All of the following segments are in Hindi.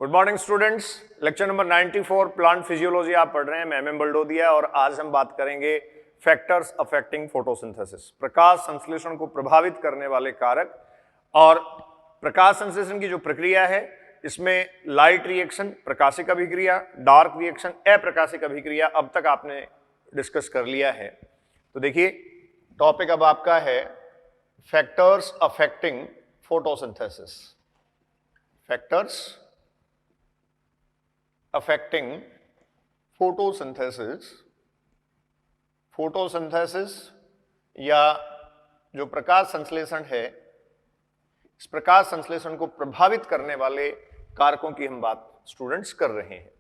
Good morning students. Lecture number 94 plant physiology आप पढ़ रहे हैं। मैं एम बलडोदिया और आज हम बात करेंगे फैक्टर्स अफेक्टिंग फोटोसिंथेसिस, प्रकाश संश्लेषण को प्रभावित करने वाले कारक। और प्रकाश संश्लेषण की जो प्रक्रिया है इसमें लाइट रिएक्शन प्रकाशिक अभिक्रिया, डार्क रिएक्शन अप्रकाशिक अभिक्रिया अब तक आपने डिस्कस कर लिया है। तो देखिए टॉपिक अब आपका है factors affecting photosynthesis. Factors affecting photosynthesis। Photosynthesis या जो प्रकाश संश्लेषण है, इस प्रकाश संश्लेषण को प्रभावित करने वाले कारकों की हम बात स्टूडेंट्स कर रहे हैं।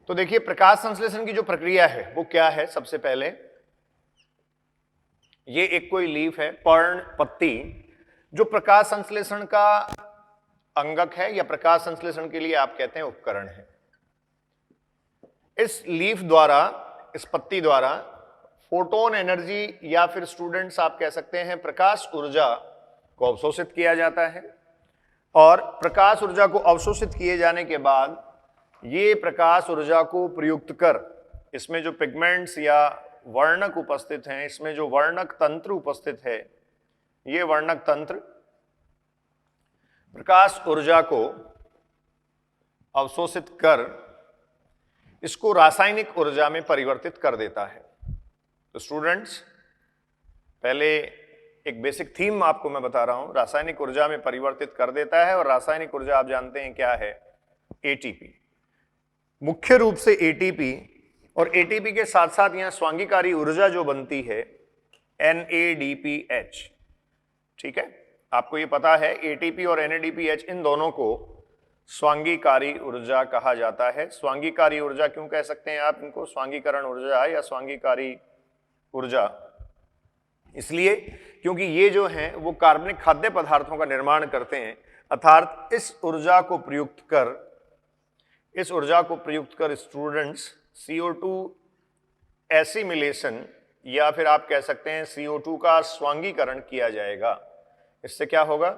तो देखिए प्रकाश संश्लेषण की जो प्रक्रिया है वो क्या है। सबसे पहले ये एक कोई लीफ है, पर्ण, पत्ती, जो प्रकाश संश्लेषण का अंगक है या प्रकाश संश्लेषण के लिए आप कहते हैं उपकरण है। इस लीफ द्वारा, इस पत्ती द्वारा फोटोन एनर्जी या फिर स्टूडेंट्स आप कह सकते हैं प्रकाश ऊर्जा को अवशोषित किया जाता है। और प्रकाश ऊर्जा को अवशोषित किए जाने के बाद ये प्रकाश ऊर्जा को प्रयुक्त कर इसमें जो पिगमेंट्स या वर्णक उपस्थित हैं, इसमें जो वर्णक तंत्र उपस्थित है, ये वर्णक तंत्र प्रकाश ऊर्जा को अवशोषित कर इसको रासायनिक ऊर्जा में परिवर्तित कर देता है। तो स्टूडेंट्स पहले एक बेसिक थीम आपको मैं बता रहा हूं, रासायनिक ऊर्जा में परिवर्तित कर देता है। और रासायनिक ऊर्जा आप जानते हैं क्या है, एटीपी। मुख्य रूप से एटीपी, और एटीपी के साथ साथ यहां स्वांगीकारी ऊर्जा जो बनती है NADPH। ठीक है, आपको ये पता है एटीपी और NADPH इन दोनों को स्वांगीकारी ऊर्जा कहा जाता है। स्वांगीकारी ऊर्जा क्यों कह सकते हैं आप इनको, स्वांगीकरण ऊर्जा या स्वांगीकारी ऊर्जा, इसलिए क्योंकि ये जो हैं वो कार्बनिक खाद्य पदार्थों का निर्माण करते हैं। अर्थात इस ऊर्जा को प्रयुक्त कर स्टूडेंट्स CO2 एसिमिलेशन या फिर आप कह सकते हैं CO2 का स्वांगीकरण किया जाएगा। इससे क्या होगा,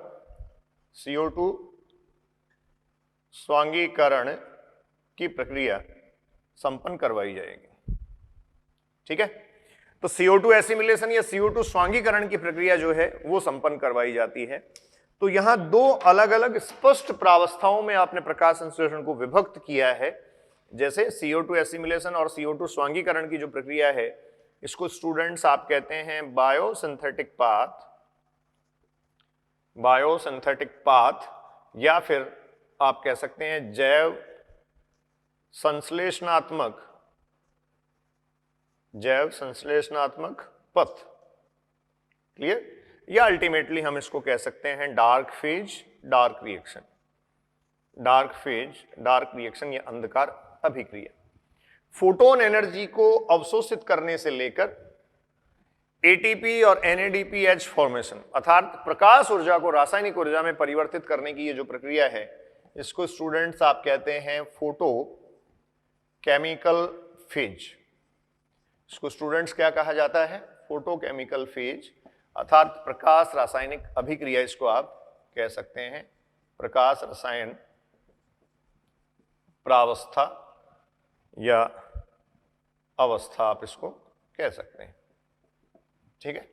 CO2 स्वांगीकरण की प्रक्रिया संपन्न करवाई जाएगी। ठीक है, तो CO2 एसिमिलेशन या CO2 स्वांगीकरण की प्रक्रिया जो है वो संपन्न करवाई जाती है। तो यहां दो अलग अलग स्पष्ट प्रावस्थाओं में आपने प्रकाश संश्लेषण को विभक्त किया है। जैसे CO2 एसिमिलेशन और CO2 स्वांगीकरण की जो प्रक्रिया है इसको स्टूडेंट्स आप कहते हैं बायोसिंथेटिक पाथ या फिर आप कह सकते हैं जैव संश्लेषणात्मक पथ। क्लियर, या अल्टीमेटली हम इसको कह सकते हैं डार्क फेज डार्क रिएक्शन या अंधकार अभिक्रिया। फोटोन एनर्जी को अवशोषित करने से लेकर एटीपी और NADPH फॉर्मेशन अर्थात प्रकाश ऊर्जा को रासायनिक ऊर्जा में परिवर्तित करने की ये जो प्रक्रिया है इसको स्टूडेंट्स आप कहते हैं फोटो केमिकल फेज। इसको स्टूडेंट्स क्या कहा जाता है, फोटोकेमिकल फेज, अर्थात प्रकाश रासायनिक अभिक्रिया। इसको आप कह सकते हैं प्रकाश रसायन प्रावस्था या अवस्था, आप इसको कह सकते हैं। ठीक है,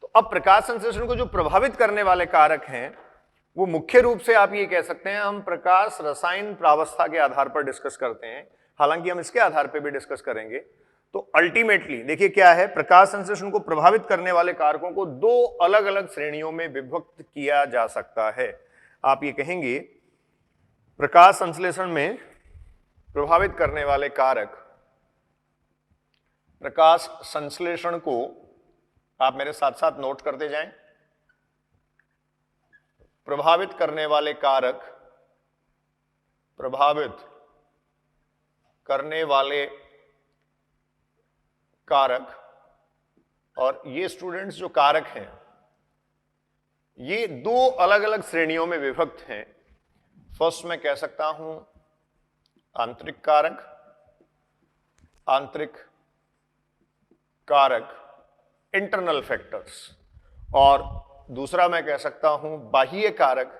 तो अब प्रकाश संश्लेषण को जो प्रभावित करने वाले कारक हैं वो मुख्य रूप से आप ये कह सकते हैं हम प्रकाश रसायन प्रावस्था के आधार पर डिस्कस करते हैं। हालांकि हम इसके आधार पर भी डिस्कस करेंगे। तो अल्टीमेटली देखिए क्या है, प्रकाश संश्लेषण को प्रभावित करने वाले कारकों को दो अलग अलग श्रेणियों में विभक्त किया जा सकता है। आप ये कहेंगे प्रकाश संश्लेषण में प्रभावित करने वाले कारक, प्रकाश संश्लेषण को आप मेरे साथ साथ नोट करते जाएं। प्रभावित करने वाले कारक, प्रभावित करने वाले कारक, और ये स्टूडेंट्स जो कारक हैं ये दो अलग अलग श्रेणियों में विभक्त हैं। फर्स्ट मैं कह सकता हूं आंतरिक कारक इंटरनल फैक्टर्स, और दूसरा मैं कह सकता हूं बाह्य कारक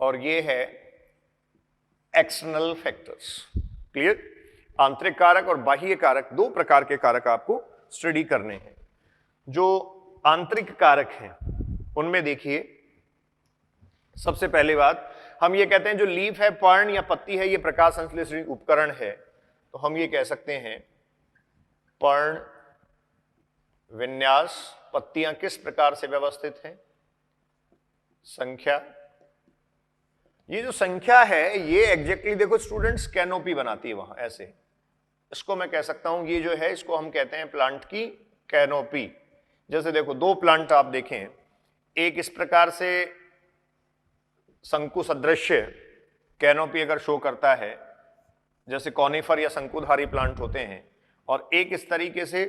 और ये है एक्सटर्नल फैक्टर्स। क्लियर? आंतरिक कारक और बाह्य कारक, दो प्रकार के कारक आपको स्टडी करने हैं। जो आंतरिक कारक हैं उनमें देखिए, सबसे पहली बात हम ये कहते हैं जो लीफ है, पर्ण या पत्ती है, ये प्रकाश संश्लेषणी उपकरण है, तो हम ये कह सकते हैं पर्ण विन्यास, पत्तियां किस प्रकार से व्यवस्थित हैं, संख्या। ये जो संख्या है ये एग्जैक्टली देखो स्टूडेंट्स कैनोपी बनाती है वहां, ऐसे इसको मैं कह सकता हूं, ये जो है इसको हम कहते हैं प्लांट की कैनोपी। जैसे देखो दो प्लांट आप देखें, एक इस प्रकार से शंकु सदृश कैनोपी अगर शो करता है, जैसे कॉनिफर या शंकुधारी प्लांट होते हैं, और एक इस तरीके से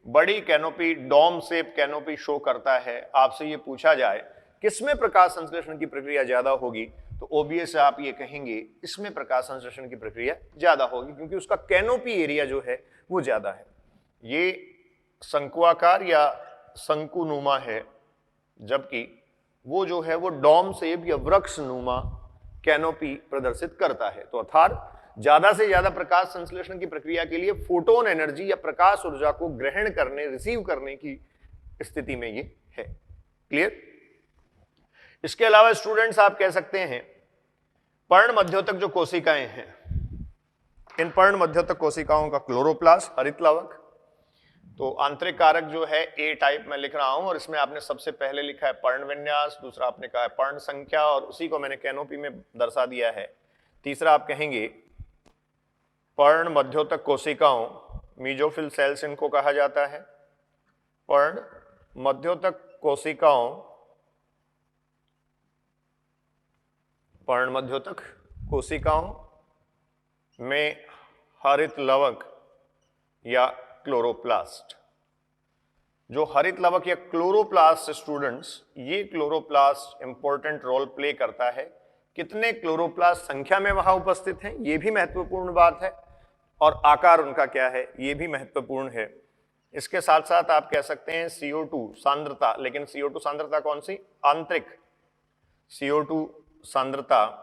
बड़ी canopy, dome shape canopy show करता है। आपसे ये पूछा जाए किसमें प्रकाश संश्लेषण की प्रक्रिया ज्यादा होगी, तो ओबियस आप ये कहेंगे इसमें प्रकाश संश्लेषण की प्रक्रिया ज्यादा होगी, क्योंकि उसका कैनोपी एरिया जो है वो ज्यादा है। ये शंकुआकार या शंकुनुमा है, जबकि वो जो है वो डोम शेप या वृक्ष नुमा कैनोपी प्रदर्शित करता है। तो अर्थात ज्यादा से ज्यादा प्रकाश संश्लेषण की प्रक्रिया के लिए फोटोन एनर्जी या प्रकाश ऊर्जा को ग्रहण करने, रिसीव करने की स्थिति में ये है। क्लियर? इसके अलावा स्टूडेंट्स आप कह सकते हैं पर्ण मध्योतक जो कोशिकाएं हैं, इन पर्ण मध्योतक कोशिकाओं का क्लोरोप्लास्ट, हरित लवक। तो आंतरिक कारक जो है ए टाइप में लिख रहा हूं, और इसमें आपने सबसे पहले लिखा है पर्ण विन्यास, दूसरा आपने कहा है पर्ण संख्या, और उसी को मैंने कैनोपी में दर्शा दिया है। तीसरा आप कहेंगे पर्ण मध्योतक कोशिकाओं, मीजोफिल सेल्स इनको कहा जाता है। पर्ण मध्योतक कोशिकाओं, पर्ण मध्योतक कोशिकाओं में हरित लवक या क्लोरोप्लास्ट। जो हरित लवक या क्लोरोप्लास्ट स्टूडेंट्स, ये क्लोरोप्लास्ट इंपॉर्टेंट रोल प्ले करता है। कितने क्लोरोप्लास्ट संख्या में वहां उपस्थित हैं ये भी महत्वपूर्ण बात है, और आकार उनका क्या है ये भी महत्वपूर्ण है। इसके साथ साथ आप कह सकते हैं CO2 सांद्रता, लेकिन CO2 सांद्रता कौन सी? आंतरिक CO2 सांद्रता।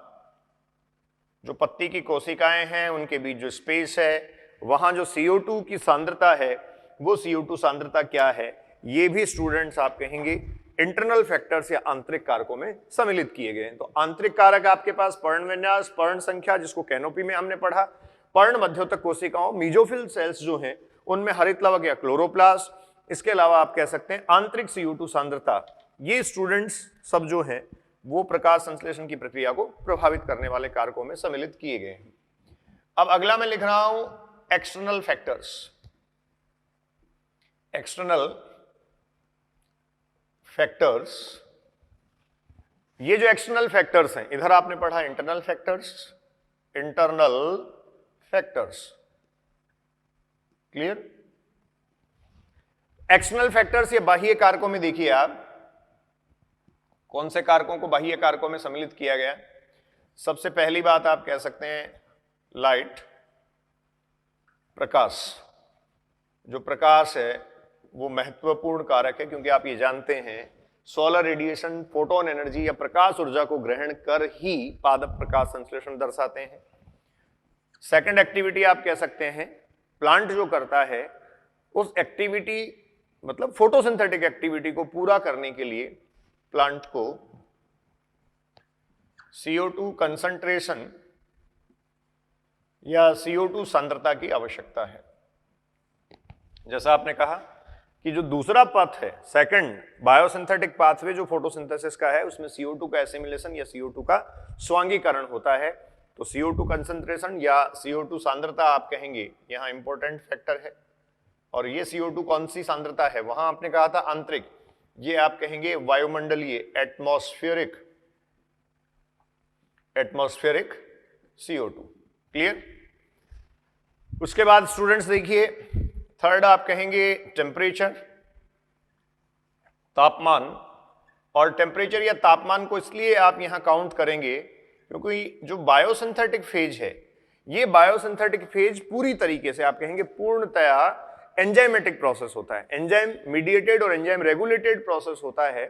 जो पत्ती की कोशिकाएं हैं उनके बीच जो स्पेस है, वहां जो CO2 की सांद्रता है, वो CO2 सांद्रता क्या है, ये भी स्टूडेंट्स आप कहेंगे इंटरनल फैक्टर्स या आंतरिक कारकों में सम्मिलित किए गए हैं। तो आंतरिक कारक आपके पास पर्ण विन्यास, पर्ण संख्या जिसको कैनोपी में हमने पढ़ा, पर्ण मध्योतक कोशिकाओं, मीजोफिल सेल्स जो हैं उनमें हरित लवक या क्लोरोप्लास्ट। इसके अलावा आप कह सकते हैं आंतरिक CO2 सांद्रता। ये स्टूडेंट्स सब जो हैं वो प्रकाश संश्लेषण की प्रक्रिया को प्रभावित करने वाले कारकों में सम्मिलित किए गए हैं। अब अगला मैं लिख रहा हूं एक्सटर्नल फैक्टर्स। एक्सटर्नल फैक्टर्स, ये जो एक्सटर्नल फैक्टर्स हैं, इधर आपने पढ़ा internal factors, internal factors. Clear? External factors ये बाह्य कारकों में देखिए आप कौन से कारकों को बाह्य कारकों में सम्मिलित किया गया। सबसे पहली बात आप कह सकते हैं लाइट, प्रकाश। जो प्रकाश है वो महत्वपूर्ण कारक है, क्योंकि आप ये जानते हैं सोलर रेडिएशन फोटोन एनर्जी या प्रकाश ऊर्जा को ग्रहण कर ही पादप प्रकाश संश्लेषण दर्शाते हैं। सेकंड एक्टिविटी आप कह सकते हैं प्लांट जो करता है उस एक्टिविटी मतलब फोटोसिंथेटिक एक्टिविटी को पूरा करने के लिए प्लांट को CO2 कंसंट्रेशन या CO2 सांद्रता की आवश्यकता है। जैसा आपने कहा कि जो दूसरा पथ है, सेकंड बायोसिंथेटिक पाथवे जो फोटोसिंथेसिस का है, उसमें CO2 का एसिमिलेशन या CO2 का स्वांगीकरण होता है। तो CO2 कंसंट्रेशन या CO2 सांद्रता आप कहेंगे यहां इंपॉर्टेंट फैक्टर है। और ये CO2 कौन सी सांद्रता है, वहां आपने कहा था आंतरिक, ये आप कहेंगे वायुमंडलीय, एटमॉस्फेरिक CO2। क्लियर? उसके बाद स्टूडेंट्स देखिए थर्ड आप कहेंगे टेम्परेचर, तापमान। और टेम्परेचर या तापमान को इसलिए आप यहां काउंट करेंगे क्योंकि जो बायोसिंथेटिक फेज है, ये बायोसिंथेटिक फेज पूरी तरीके से आप कहेंगे पूर्णतया एंजाइमेटिक प्रोसेस होता है, एंजाइम मीडिएटेड और एंजाइम रेगुलेटेड प्रोसेस होता है।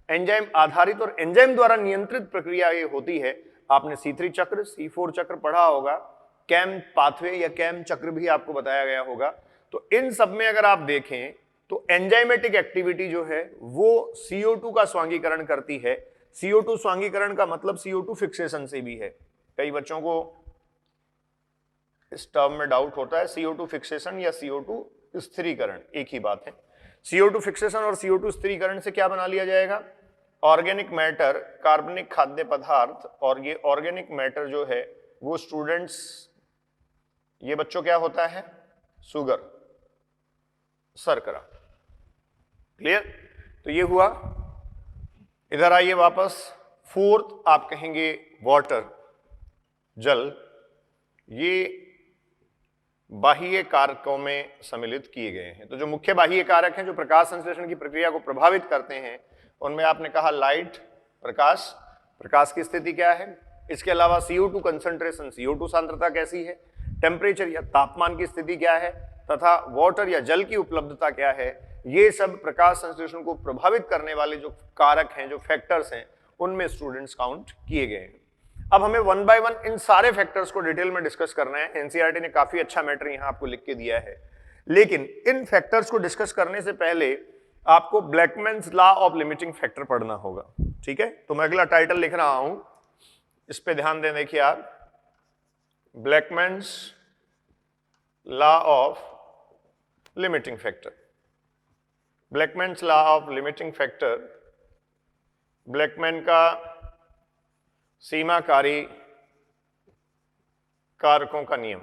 एंजाइम आधारित और एंजाइम द्वारा नियंत्रित प्रक्रिया ये होती है। आपने C3 चक्र, C4 चक्र पढ़ा होगा, कैम पाथवे या कैम चक्र भी आपको बताया गया होगा। तो इन सब में अगर आप देखें तो एंजाइमेटिक एक्टिविटी जो है वो CO2 का स्वांगीकरण करती है। CO2 स्वांगीकरण का मतलब CO2 फिक्सेशन से भी है। कई बच्चों को इस टर्म में डाउट होता है, CO2 फिक्सेशन या CO2 स्थिरीकरण एक ही बात है। CO2 फिक्सेशन और CO2 स्थिरीकरण से क्या बना लिया जाएगा? ऑर्गेनिक मैटर, कार्बनिक खाद्य पदार्थ। और ये ऑर्गेनिक मैटर जो है वो स्टूडेंट्स, ये बच्चों क्या होता है? शुगर, शर्करा। क्लियर? तो ये हुआ। इधर आइए वापस, फोर्थ आप कहेंगे वाटर, जल। ये बाह्य कारकों में सम्मिलित किए गए हैं। तो जो मुख्य बाह्य कारक हैं जो प्रकाश संश्लेषण की प्रक्रिया को प्रभावित करते हैं, उनमें आपने कहा लाइट, प्रकाश, प्रकाश की स्थिति क्या है, इसके अलावा CO2 कंसंट्रेशन, CO2 सांद्रता कैसी है, टेम्परेचर या तापमान की स्थिति क्या है, तथा वाटर या जल की उपलब्धता क्या है। ये सब प्रकाश संश्लेषण को प्रभावित करने वाले जो कारक हैं, जो फैक्टर्स हैं, उनमें स्टूडेंट्स काउंट किए गए हैं। अब हमें वन बाय वन इन सारे फैक्टर्स को डिटेल में डिस्कस करना है। एनसीईआरटी ने काफी अच्छा मैटर यहां आपको लिख के दिया है, लेकिन इन फैक्टर्स को डिस्कस करने से पहले आपको ब्लैकमैन्स लॉ ऑफ लिमिटिंग फैक्टर पढ़ना होगा। ठीक है, तो मैं अगला टाइटल लिख रहा हूं, इस पे ध्यान दें। देखिए आप, Blackman's law of limiting factor. Blackman's law of limiting factor, Blackman का सीमाकारी कारकों का नियम।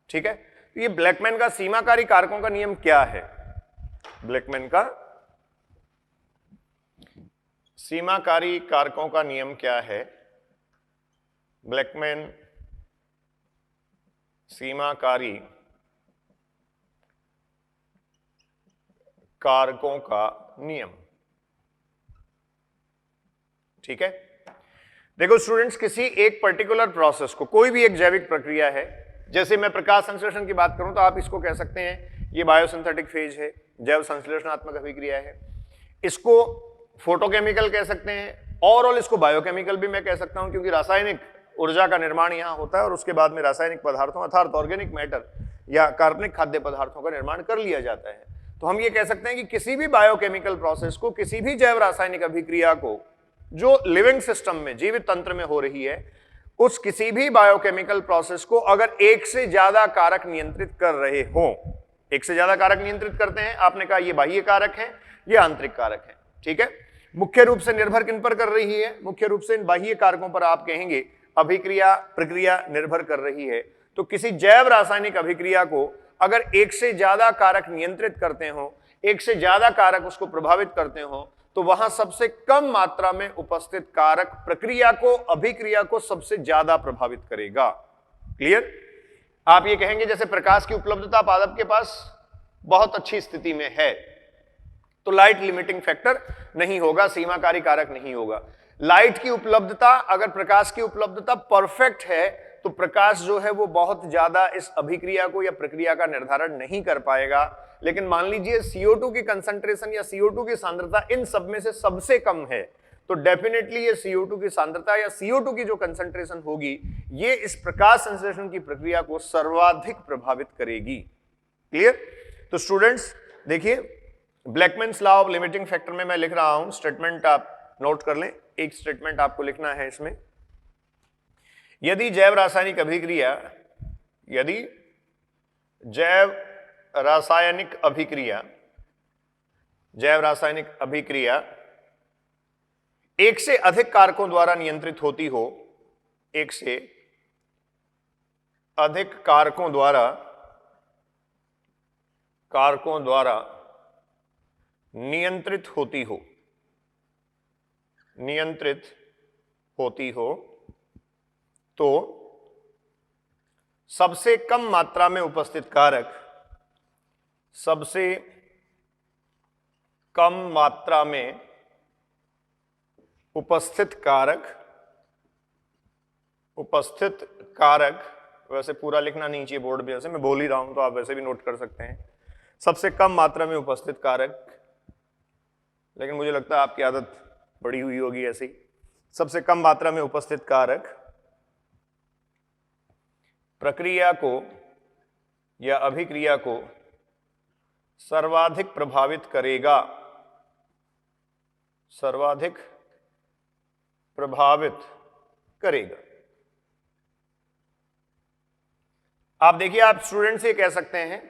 ठीक है, ये ब्लैकमैन का सीमाकारी कारकों का नियम क्या है? ब्लैकमैन का सीमाकारी कारकों का नियम क्या है? ब्लैकमैन सीमाकारी कारकों का नियम। ठीक है, देखो स्टूडेंट्स, किसी एक पर्टिकुलर प्रोसेस को, कोई भी एक जैविक प्रक्रिया है, जैसे मैं प्रकाश संश्लेषण की बात करूं तो आप इसको कह सकते हैं ये बायोसिंथेटिक फेज है, जैव संश्लेषणात्मक अभिक्रिया है। इसको फोटोकेमिकल कह सकते हैं, और इसको बायोकेमिकल भी मैं कह सकता हूं, क्योंकि रासायनिक ऊर्जा का निर्माण यहां होता है और उसके बाद में रासायनिक पदार्थों अर्थात ऑर्गेनिक मैटर या कार्बनिक खाद्य पदार्थों का निर्माण कर लिया जाता है। तो हम ये कह सकते हैं कि किसी भी बायोकेमिकल प्रोसेस को, किसी भी जैव रासायनिक अभिक्रिया को जो लिविंग सिस्टम में, जीवित तंत्र में हो रही है, उस किसी भी बायोकेमिकल प्रोसेस को अगर एक से ज्यादा कारक नियंत्रित कर रहे हो, एक से ज्यादा कारक नियंत्रित करते हैं, आपने कहा ये बाह्य कारक है, ये आंतरिक कारक है। ठीक है, मुख्य रूप से निर्भर किन पर कर रही है? मुख्य रूप से इन बाह्य कारकों पर आप कहेंगे अभिक्रिया प्रक्रिया निर्भर कर रही है। तो किसी जैव रासायनिक अभिक्रिया को अगर एक से ज्यादा कारक नियंत्रित करते हो, एक से ज्यादा कारक उसको प्रभावित करते हो, तो वहां सबसे कम मात्रा में उपस्थित कारक प्रक्रिया को, अभिक्रिया को सबसे ज्यादा प्रभावित करेगा। क्लियर? आप ये कहेंगे जैसे प्रकाश की उपलब्धता पादप के पास बहुत अच्छी स्थिति में है, तो लाइट लिमिटिंग फैक्टर नहीं होगा, सीमाकारी कारक नहीं होगा। लाइट की उपलब्धता, अगर प्रकाश की उपलब्धता परफेक्ट है, तो प्रकाश जो है वो बहुत ज्यादा इस अभिक्रिया को या प्रक्रिया का निर्धारण नहीं कर पाएगा। लेकिन मान लीजिए CO2 की कंसंट्रेशन या CO2 की सांद्रता इन सब में से सबसे कम है, तो डेफिनेटली ये CO2 की सांद्रता या CO2 की जो कंसंट्रेशन होगी, ये इस प्रकाश संश्लेषण की प्रक्रिया को सर्वाधिक प्रभावित करेगी। क्लियर? तो स्टूडेंट्स देखिए, ब्लैकमैन्स लॉ ऑफ लिमिटिंग फैक्टर में मैं लिख रहा हूं, स्टेटमेंट आप नोट कर लें। एक स्टेटमेंट आपको लिखना है इसमें, यदि जैव रासायनिक अभिक्रिया, यदि जैव रासायनिक अभिक्रिया एक से अधिक कारकों द्वारा नियंत्रित होती हो, एक से अधिक कारकों द्वारा नियंत्रित होती हो, तो सबसे कम मात्रा में उपस्थित कारक, सबसे कम मात्रा में उपस्थित कारक, वैसे पूरा लिखना नहीं चाहिए बोर्ड पे, जैसे मैं बोल ही रहा हूं तो आप वैसे भी नोट कर सकते हैं। सबसे कम मात्रा में उपस्थित कारक लेकिन मुझे लगता है आपकी आदत बड़ी हुई होगी ऐसी। सबसे कम मात्रा में उपस्थित कारक प्रक्रिया को या अभिक्रिया को सर्वाधिक प्रभावित करेगा, सर्वाधिक प्रभावित करेगा। आप देखिए, आप स्टूडेंट से कह सकते हैं,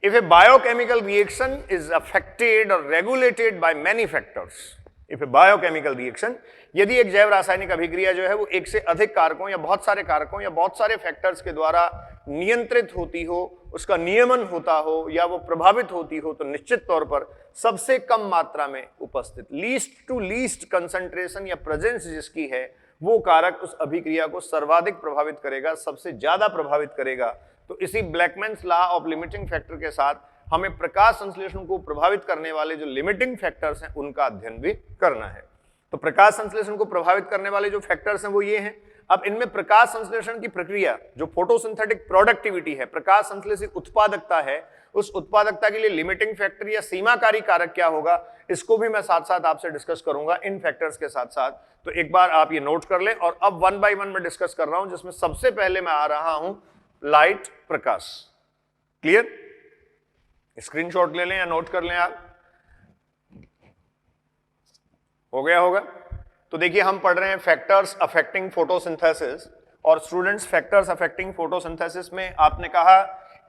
if a biochemical reaction is affected और regulated by many factors, if a biochemical reaction, यदि एक जैव रासायनिक अभिक्रिया जो है वो एक से अधिक कारकों या बहुत सारे कारकों या बहुत सारे फैक्टर्स के द्वारा नियंत्रित होती हो, उसका नियमन होता हो या वो प्रभावित होती हो, तो निश्चित तौर पर सबसे कम मात्रा में उपस्थित, लीस्ट टू लीस्ट कंसंट्रेशन या प्रेजेंस जिसकी है, वो कारक उस अभिक्रिया को सर्वाधिक प्रभावित करेगा, सबसे ज्यादा प्रभावित करेगा। तो इसी ब्लैकमैन्स लॉ ऑफ लिमिटिंग फैक्टर के साथ हमें प्रकाश संश्लेषण को प्रभावित करने वाले जो लिमिटिंग फैक्टर्स हैं उनका अध्ययन भी करना है। तो प्रकाश संश्लेषण को प्रभावित करने वाले जो फैक्टर्स हैं वो ये हैं। अब इनमें प्रकाश संश्लेषण की प्रक्रिया, जो फोटोसिंथेटिक प्रोडक्टिविटी है, प्रकाश संश्लेषित उत्पादकता है, उस उत्पादकता के लिए लिमिटिंग फैक्टर या सीमाकारी कारक क्या होगा, इसको भी मैं साथ साथ आपसे डिस्कस करूंगा इन फैक्टर्स के साथ साथ। तो एक बार आप ये नोट कर लें, और अब 1 बाय 1 में डिस्कस कर रहा हूं, जिसमें सबसे पहले मैं आ रहा हूं लाइट, प्रकाश। क्लियर? स्क्रीनशॉट ले लें या नोट कर लें आप, हो गया होगा। तो देखिए, हम पढ़ रहे हैं फैक्टर्स अफेक्टिंग फोटोसिंथेसिस, और स्टूडेंट्स फैक्टर्स अफेक्टिंग फोटोसिंथेसिस में आपने कहा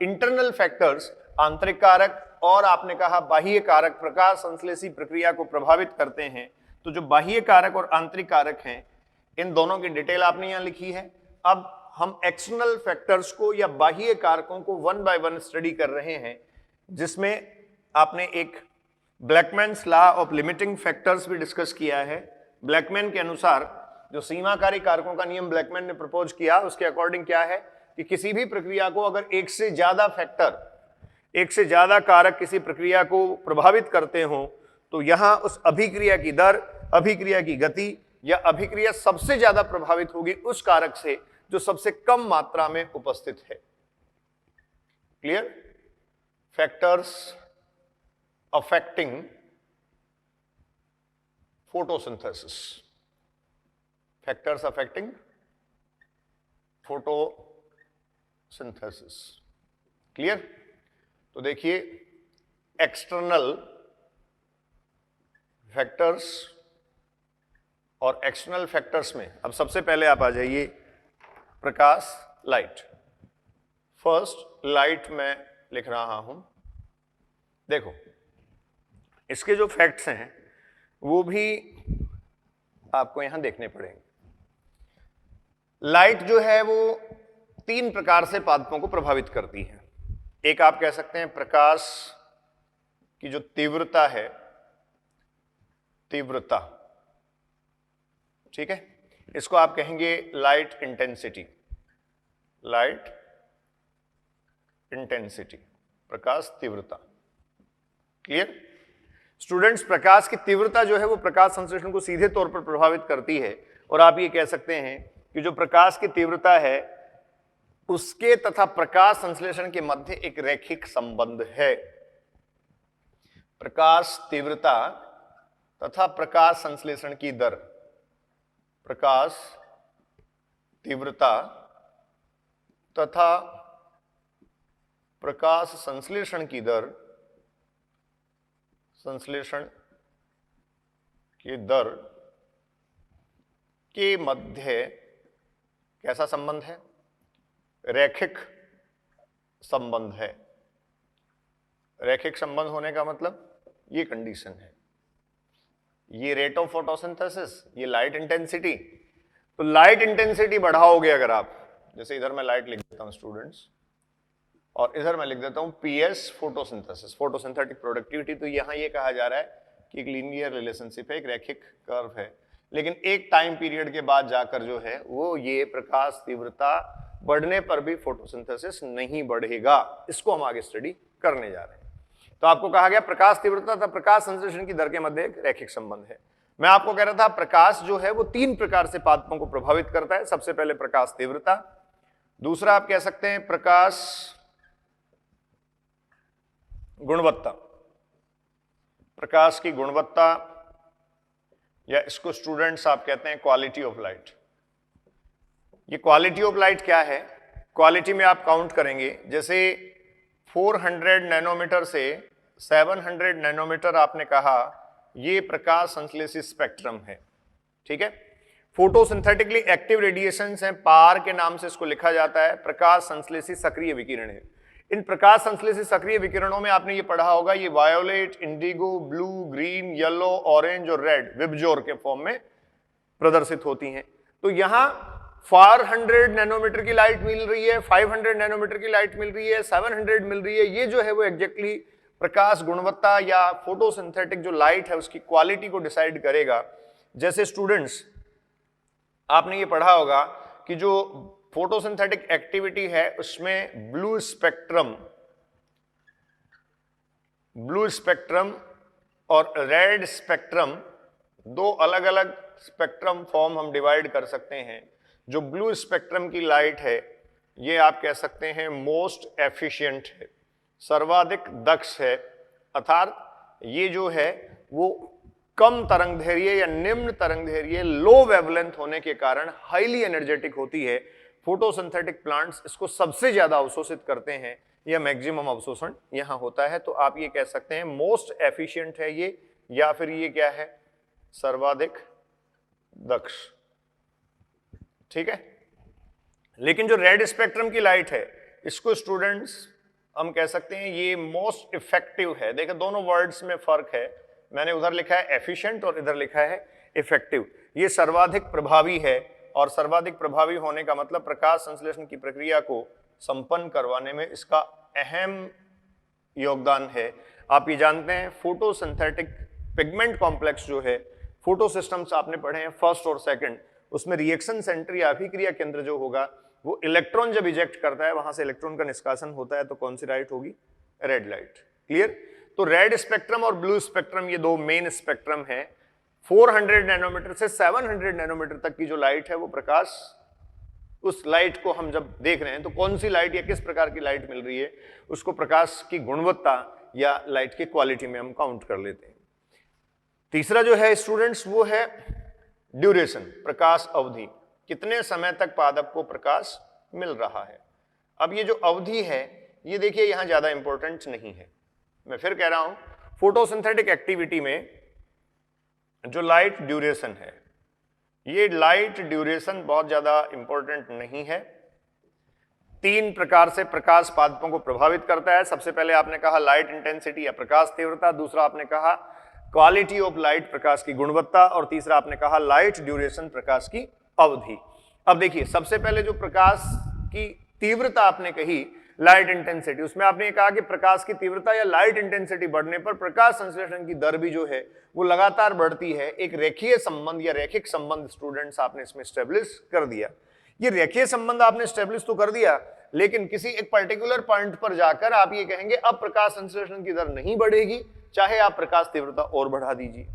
इंटरनल फैक्टर्स, आंतरिक कारक, और आपने कहा बाह्य कारक प्रकाश संश्लेषी प्रक्रिया को प्रभावित करते हैं। तो जो बाह्य कारक और आंतरिक कारक हैं, इन दोनों की डिटेल आपने यहां लिखी है। अब हम एक्सटर्नल फैक्टर्स को या बाह्य कारकों को 1 बाय 1 स्टडी कर रहे हैं, जिसमें आपने एक ब्लैकमैन्स लॉ ऑफ लिमिटिंग फैक्टर्स भी डिस्कस किया है। ब्लैकमैन के अनुसार जो सीमाकारी कारकों का नियम ब्लैकमैन ने प्रपोज किया, उसके अकॉर्डिंग क्या है कि किसी भी प्रक्रिया को अगर एक से ज्यादा फैक्टर, एक से ज्यादा कारक किसी प्रक्रिया को प्रभावित करते हो, तो यहां उस अभिक्रिया की दर, अभिक्रिया की गति या अभिक्रिया सबसे ज्यादा प्रभावित होगी उस कारक से जो सबसे कम मात्रा में उपस्थित है। Clear? Factors affecting photosynthesis, factors affecting photosynthesis. Clear? तो देखिए, एक्सटर्नल फैक्टर्स और एक्सटर्नल फैक्टर्स में अब सबसे पहले आप आ जाइए प्रकाश, लाइट। फर्स्ट लाइट में लिख रहा हूं। देखो, इसके जो फैक्ट्स हैं वो भी आपको यहां देखने पड़ेंगे। लाइट जो है वो 3 प्रकार से पादपों को प्रभावित करती है। एक आप कह सकते हैं प्रकाश की जो तीव्रता है, तीव्रता, ठीक है, इसको आप कहेंगे लाइट इंटेंसिटी, लाइट इंटेंसिटी, प्रकाश तीव्रता। क्लियर? स्टूडेंट्स, प्रकाश की तीव्रता जो है वो प्रकाश संश्लेषण को सीधे तौर पर प्रभावित करती है, और आप ये कह सकते हैं कि जो प्रकाश की तीव्रता है उसके तथा प्रकाश संश्लेषण के मध्य एक रैखिक संबंध है। प्रकाश तीव्रता तथा प्रकाश संश्लेषण की दर, प्रकाश तीव्रता तथा प्रकाश संश्लेषण की दर, संश्लेषण की दर के मध्य कैसा संबंध है? रैखिक संबंध है। रैखिक संबंध होने का मतलब ये कंडीशन है, ये रेट ऑफ फोटोसिंथेसिस, ये लाइट इंटेंसिटी। तो लाइट इंटेंसिटी बढ़ाओगे अगर आप, जैसे इधर मैं लाइट लिख देता हूं स्टूडेंट्स, और इधर मैं लिख देता हूं पीएस फोटोसिंथेसिस, फोटोसिंथेटिक प्रोडक्टिविटी। तो यहां ये कहा जा रहा है कि एक लीनियर रिलेशनशिप है, एक रैखिक कर्व है, लेकिन एक टाइम पीरियड के बाद जाकर जो है वो ये प्रकाश तीव्रता बढ़ने पर भी फोटोसिंथेसिस नहीं बढ़ेगा। इसको हम आगे स्टडी करने जा रहे हैं। तो आपको कहा गया प्रकाश तीव्रता तथा प्रकाश संश्लेषण की दर के मध्य एक रैखिक संबंध है। मैं आपको कह रहा था प्रकाश जो है वो 3 प्रकार से पादपों को प्रभावित करता है। सबसे पहले प्रकाश तीव्रता, दूसरा आप कह सकते हैं प्रकाश गुणवत्ता, प्रकाश की गुणवत्ता, या इसको स्टूडेंट्स आप कहते हैं क्वालिटी ऑफ लाइट। ये क्वालिटी ऑफ लाइट क्या है? क्वालिटी में आप काउंट करेंगे, जैसे 400 नैनोमीटर से 700 नैनोमीटर आपने कहा, ये प्रकाश संश्लेषित स्पेक्ट्रम है, ठीक है। फोटोसिंथेटिकली एक्टिव रेडिएशंस हैं, पार के नाम से इसको लिखा जाता है, प्रकाश संश्लेषित सक्रिय विकिरण है। इन प्रकाश संश्लेषित सक्रिय विकिरणों में आपने ये पढ़ा होगा, ये violet, Indigo, blue, green, yellow, orange और रेड विबजोर के फॉर्म में प्रदर्शित होती हैं। तो यहां 400 नैनोमीटर की लाइट मिल रही है, 500 नैनोमीटर की लाइट मिल रही है, 700 मिल रही है। ये जो है वो एग्जैक्टली प्रकाश गुणवत्ता या फोटोसिंथेटिक जो लाइट है उसकी क्वालिटी को डिसाइड करेगा। जैसे स्टूडेंट्स आपने ये पढ़ा होगा कि जो फोटोसिंथेटिक एक्टिविटी है उसमें ब्लू स्पेक्ट्रम और रेड स्पेक्ट्रम, दो अलग अलग स्पेक्ट्रम फॉर्म हम डिवाइड कर सकते हैं। जो ब्लू स्पेक्ट्रम की लाइट है ये आप कह सकते हैं मोस्ट एफिशिएंट है, सर्वाधिक दक्ष है, अर्थात ये जो है वो कम तरंगदैर्घ्य या निम्न तरंगदैर्घ्य लो वेवलेंथ होने के कारण हाईली एनर्जेटिक होती है। फोटोसिंथेटिक प्लांट्स इसको सबसे ज्यादा अवशोषित करते हैं, या मैक्सिमम अवशोषण यहां होता है। तो आप ये कह सकते हैं मोस्ट एफिशिएंट है ये, या फिर ये क्या है, सर्वाधिक दक्ष, ठीक है। लेकिन जो रेड स्पेक्ट्रम की लाइट है इसको स्टूडेंट्स हम कह सकते हैं ये मोस्ट इफेक्टिव है। देखिए दोनों वर्ड्स में फर्क है, मैंने उधर लिखा है एफिशिएंट और इधर लिखा है इफेक्टिव। ये सर्वाधिक प्रभावी है, और सर्वाधिक प्रभावी होने का मतलब प्रकाश संश्लेषण की प्रक्रिया को संपन्न करवाने में इसका अहम योगदान है। आप ये जानते हैं फोटोसिंथेटिक पिगमेंट कॉम्प्लेक्स जो है, फोटो सिस्टम्स आपने पढ़े हैं फर्स्ट और सेकंड, उसमें रिएक्शन सेंटर या अभिक्रिया केंद्र जो होगा वो इलेक्ट्रॉन जब इजेक्ट करता है वहां से इलेक्ट्रॉन का निष्कासन होता है, तो कौन सी लाइट होगी, रेड लाइट। क्लियर? तो रेड स्पेक्ट्रम और ब्लू स्पेक्ट्रम ये दो मेन स्पेक्ट्रम है। 400 नैनोमीटर से 700 नैनोमीटर तक की जो लाइट है वो प्रकाश, उस लाइट को हम जब देख रहे हैं तो कौन सी लाइट या किस प्रकार की लाइट मिल रही है उसको प्रकाश की गुणवत्ता या लाइट की क्वालिटी में हम काउंट कर लेते हैं। तीसरा जो है स्टूडेंट्स वो है ड्यूरेशन, प्रकाश अवधि, कितने समय तक पादप को प्रकाश मिल रहा है। अब ये जो अवधि है ये देखिए यहां ज्यादा इंपॉर्टेंट नहीं है, मैं फिर कह रहा हूं फोटोसिंथेटिक एक्टिविटी में जो लाइट ड्यूरेशन है, ये लाइट ड्यूरेशन बहुत ज्यादा इंपॉर्टेंट नहीं है। तीन प्रकार से प्रकाश पादपों को प्रभावित करता है। सबसे पहले आपने कहा लाइट इंटेंसिटी या प्रकाश तीव्रता, दूसरा आपने कहा क्वालिटी ऑफ लाइट, प्रकाश की गुणवत्ता, और तीसरा आपने कहा लाइट ड्यूरेशन, प्रकाश की अवधि। अब देखिए सबसे पहले जो प्रकाश की तीव्रता आपने कही, लाइट इंटेंसिटी, उसमें आपने कहा कि प्रकाश की तीव्रता या लाइट इंटेंसिटी बढ़ने पर प्रकाश संश्लेषण की दर भी जो है वो लगातार बढ़ती है। एक रेखीय संबंध या रैखिक संबंध स्टूडेंट्स आपने इसमें स्टेब्लिश कर दिया। ये रेखीय संबंध आपने स्टेब्लिश तो कर दिया, लेकिन किसी एक पर्टिकुलर पॉइंट पर जाकर आप ये कहेंगे अब प्रकाश संश्लेषण की दर नहीं बढ़ेगी, चाहे आप प्रकाश तीव्रता और बढ़ा दीजिए।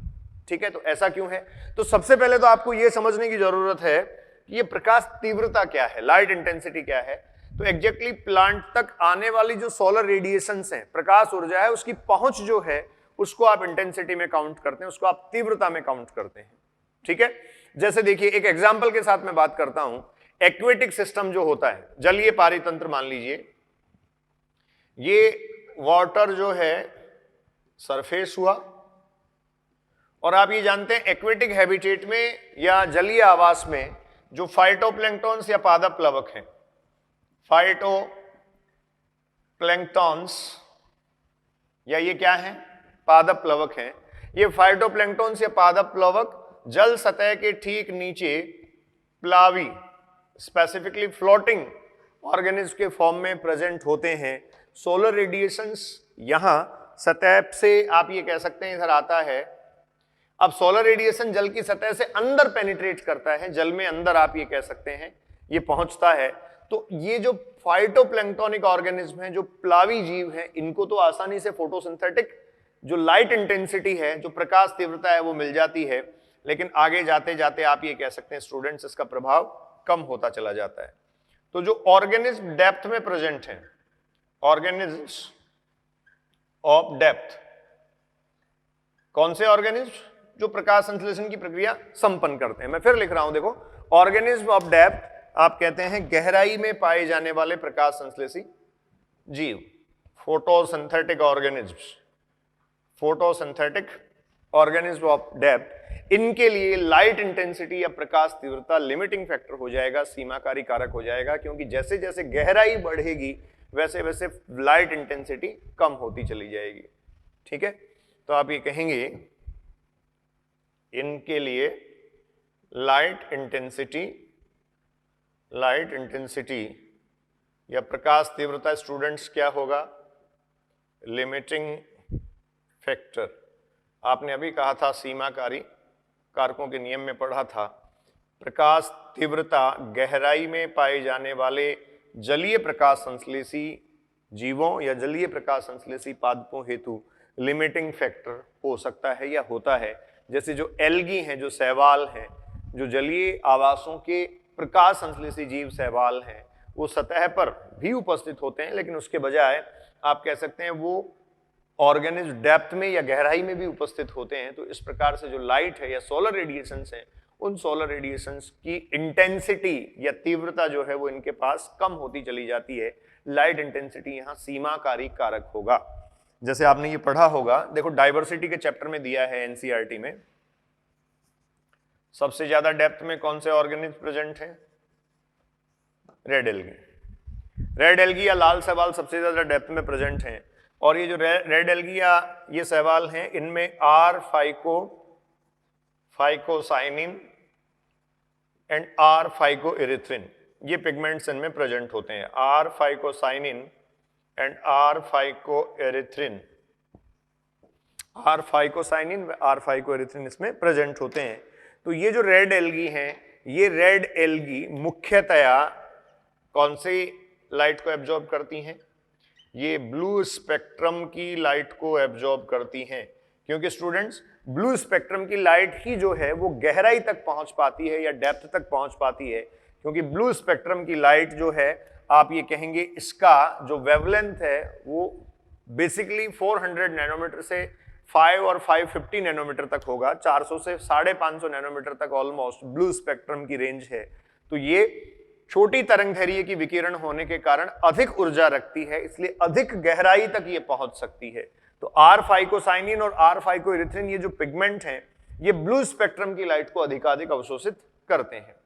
ठीक है, तो ऐसा क्यों है? तो सबसे पहले तो आपको यह समझने की जरूरत है कि ये प्रकाश तीव्रता क्या है, लाइट इंटेंसिटी क्या है। तो एग्जैक्टली प्लांट तक आने वाली जो सोलर रेडिएशंस हैं, प्रकाश ऊर्जा है, उसकी पहुंच जो है उसको आप इंटेंसिटी में काउंट करते हैं, उसको आप तीव्रता में काउंट करते हैं। ठीक है, जैसे देखिए एक एग्जांपल के साथ मैं बात करता हूं। एक्वेटिक सिस्टम जो होता है, जलीय पारितंत्र मान लीजिए, ये वाटर जो है सरफेस हुआ, और आप ये जानते हैं एक्वेटिक हैबिटेट में या जलीय आवास में जो फाइटोप्लैंक्टॉन्स या पादप प्लवक हैं, फाइटोप्लैंक्टॉन्स या ये क्या है, पादप प्लवक हैं। ये फाइटोप्लैंक्टॉन्स या पादप प्लवक जल सतह के ठीक नीचे प्लावी, स्पेसिफिकली फ्लोटिंग ऑर्गेनिज्म के फॉर्म में प्रेजेंट होते हैं। सोलर रेडिएशंस यहां सतह से आप ये कह सकते हैं इधर आता है। अब सोलर रेडिएशन जल की सतह से अंदर पेनिट्रेट करता है, जल में अंदर आप ये कह सकते हैं ये पहुंचता है। तो ये जो फाइटोप्लैंक्टोनिक ऑर्गेनिज्म हैं, जो प्लावी जीव हैं, इनको तो आसानी से फोटोसिंथेटिक जो लाइट इंटेंसिटी है, जो प्रकाश तीव्रता है, वो मिल जाती है। लेकिन आगे जाते जाते आप ये कह सकते हैं स्टूडेंट्स इसका प्रभाव कम होता चला जाता है। तो जो ऑर्गेनिज्म डेप्थ में प्रेजेंट हैं, ऑर्गेनिज्म्स ऑफ डेप्थ, कौन से ऑर्गेनिज्म? जो प्रकाश संश्लेषण की प्रक्रिया संपन्न करते हैं। मैं फिर लिख रहा हूं, देखो, ऑर्गेनिज्म ऑफ डेप्थ आप कहते हैं गहराई में पाए जाने वाले प्रकाश संश्लेषी जीव, photosynthetic organisms, photosynthetic organism of depth. इनके लिए लाइट इंटेंसिटी या प्रकाश तीव्रता लिमिटिंग फैक्टर हो जाएगा, सीमाकारी कारक हो जाएगा, क्योंकि जैसे जैसे गहराई बढ़ेगी वैसे वैसे लाइट इंटेंसिटी कम होती चली जाएगी। ठीक है, तो आप ये कहेंगे इनके लिए लाइट इंटेंसिटी या प्रकाश तीव्रता स्टूडेंट्स क्या होगा? Limiting factor. आपने अभी कहा था, सीमाकारी कारकों के नियम में पढ़ा था, प्रकाश तीव्रता गहराई में पाए जाने वाले जलीय प्रकाश संश्लेषी जीवों या जलीय प्रकाश संश्लेषी पादपों हेतु लिमिटिंग फैक्टर हो सकता है या होता है। जैसे जो एल्गी हैं, जो शैवाल हैं, जो जलीय आवासों के प्रकाश संश्लेषी जीव शैवाल हैं, वो सतह पर भी उपस्थित होते हैं, लेकिन उसके बजाय आप कह सकते हैं वो ऑर्गेनिज्म डेप्थ में या गहराई में भी उपस्थित होते हैं। तो इस प्रकार से जो लाइट है या सोलर रेडिएशंस हैं, उन सोलर रेडिएशंस की इंटेंसिटी या तीव्रता जो है वो इनके पास कम होती चली जाती है। लाइट इंटेंसिटी यहाँ सीमाकारी कारक होगा। जैसे आपने ये पढ़ा होगा, देखो डाइवर्सिटी के चैप्टर में दिया है एनसीईआरटी में, सबसे ज्यादा डेप्थ में कौन से ऑर्गेनिज्म प्रेजेंट है? Red algae. रेड एल्गी या लाल शैवाल सबसे ज्यादा डेप्थ में प्रेजेंट हैं। और ये जो रेड एल्गी या ये शैवाल हैं, इनमें R phycocyanin and R phycoerythrin ये पिगमेंट्स इनमें प्रेजेंट होते हैं। R phycocyanin and R phycoerythrin, R phycocyanin व आर फाइकोएरिथ्रिन इसमें प्रेजेंट होते हैं। तो ये जो रेड एल्गी हैं, ये रेड एल्गी मुख्यतया कौन सी लाइट को एब्जॉर्ब करती हैं? ये ब्लू स्पेक्ट्रम की लाइट को एब्जॉर्ब करती हैं, क्योंकि स्टूडेंट्स ब्लू स्पेक्ट्रम की लाइट ही जो है वो गहराई तक पहुंच पाती है या डेप्थ तक पहुंच पाती है। क्योंकि ब्लू स्पेक्ट्रम की लाइट जो है, आप ये कहेंगे इसका जो वेवलेंथ है वो बेसिकली 400 नैनोमीटर से 5 और 550 नैनोमीटर तक होगा। 400 से 550 नैनोमीटर तक ऑलमोस्ट ब्लू स्पेक्ट्रम की रेंज है। तो ये छोटी तरंगदैर्घ्य की विकिरण होने के कारण अधिक ऊर्जा रखती है, इसलिए अधिक गहराई तक ये पहुंच सकती है। तो आर फाइकोसाइनिन और आर फाइकोएरिथ्रिन ये जो पिगमेंट हैं, ये ब्लू स्पेक्ट्रम की लाइट को अधिकाधिक अवशोषित करते हैं।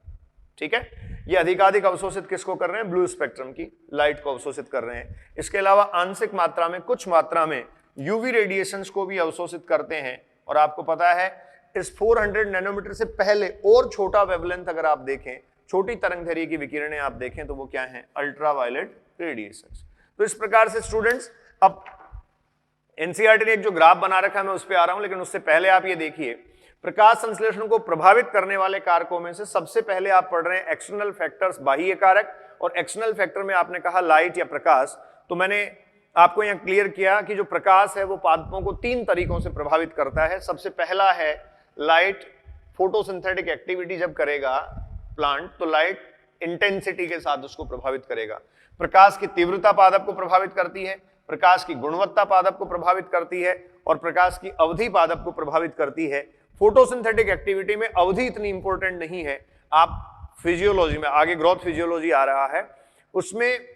ठीक है, ये अधिकाधिक अवशोषित किसको कर रहे हैं? ब्लू स्पेक्ट्रम की लाइट को अवशोषित कर रहे हैं। इसके अलावा आंशिक मात्रा में, कुछ मात्रा में यूवी रेडिएशंस को भी अवशोषित करते हैं। और आपको पता है इस 400 नैनोमीटर से पहले और छोटा वेवलेंथ अगर आप देखें, छोटी तरंगदैर्घ्य की विकिरणें आप देखें, तो वो क्या है? Ultraviolet radiations. तो इस प्रकार से स्टूडेंट्स, अब एनसीईआरटी ने एक जो ग्राफ बना रखा है मैं उस पर आ रहा हूं, लेकिन उससे पहले आप ये देखिए, प्रकाश संश्लेषण को प्रभावित करने वाले कारकों में से सबसे पहले आप पढ़ रहे हैं एक्सटर्नल फैक्टर्स, बाह्य कारक। और एक्सटर्नल फैक्टर में आपने कहा लाइट या प्रकाश। तो मैंने आपको यहां क्लियर किया कि जो प्रकाश है वो पादपों को 3 तरीकों से प्रभावित करता है। सबसे पहला है लाइट, फोटोसिंथेटिक एक्टिविटी जब करेगा प्लांट तो लाइट इंटेंसिटी के साथ उसको प्रभावित करेगा। प्रकाश की तीव्रता पादप को प्रभावित करती है, प्रकाश की गुणवत्ता पादप को प्रभावित करती है, और प्रकाश की अवधि पादप को प्रभावित करती है। फोटोसिंथेटिक एक्टिविटी में अवधि इतनी इंपॉर्टेंट नहीं है। आप फिजियोलॉजी में, आगे ग्रोथ फिजियोलॉजी आ रहा है, उसमें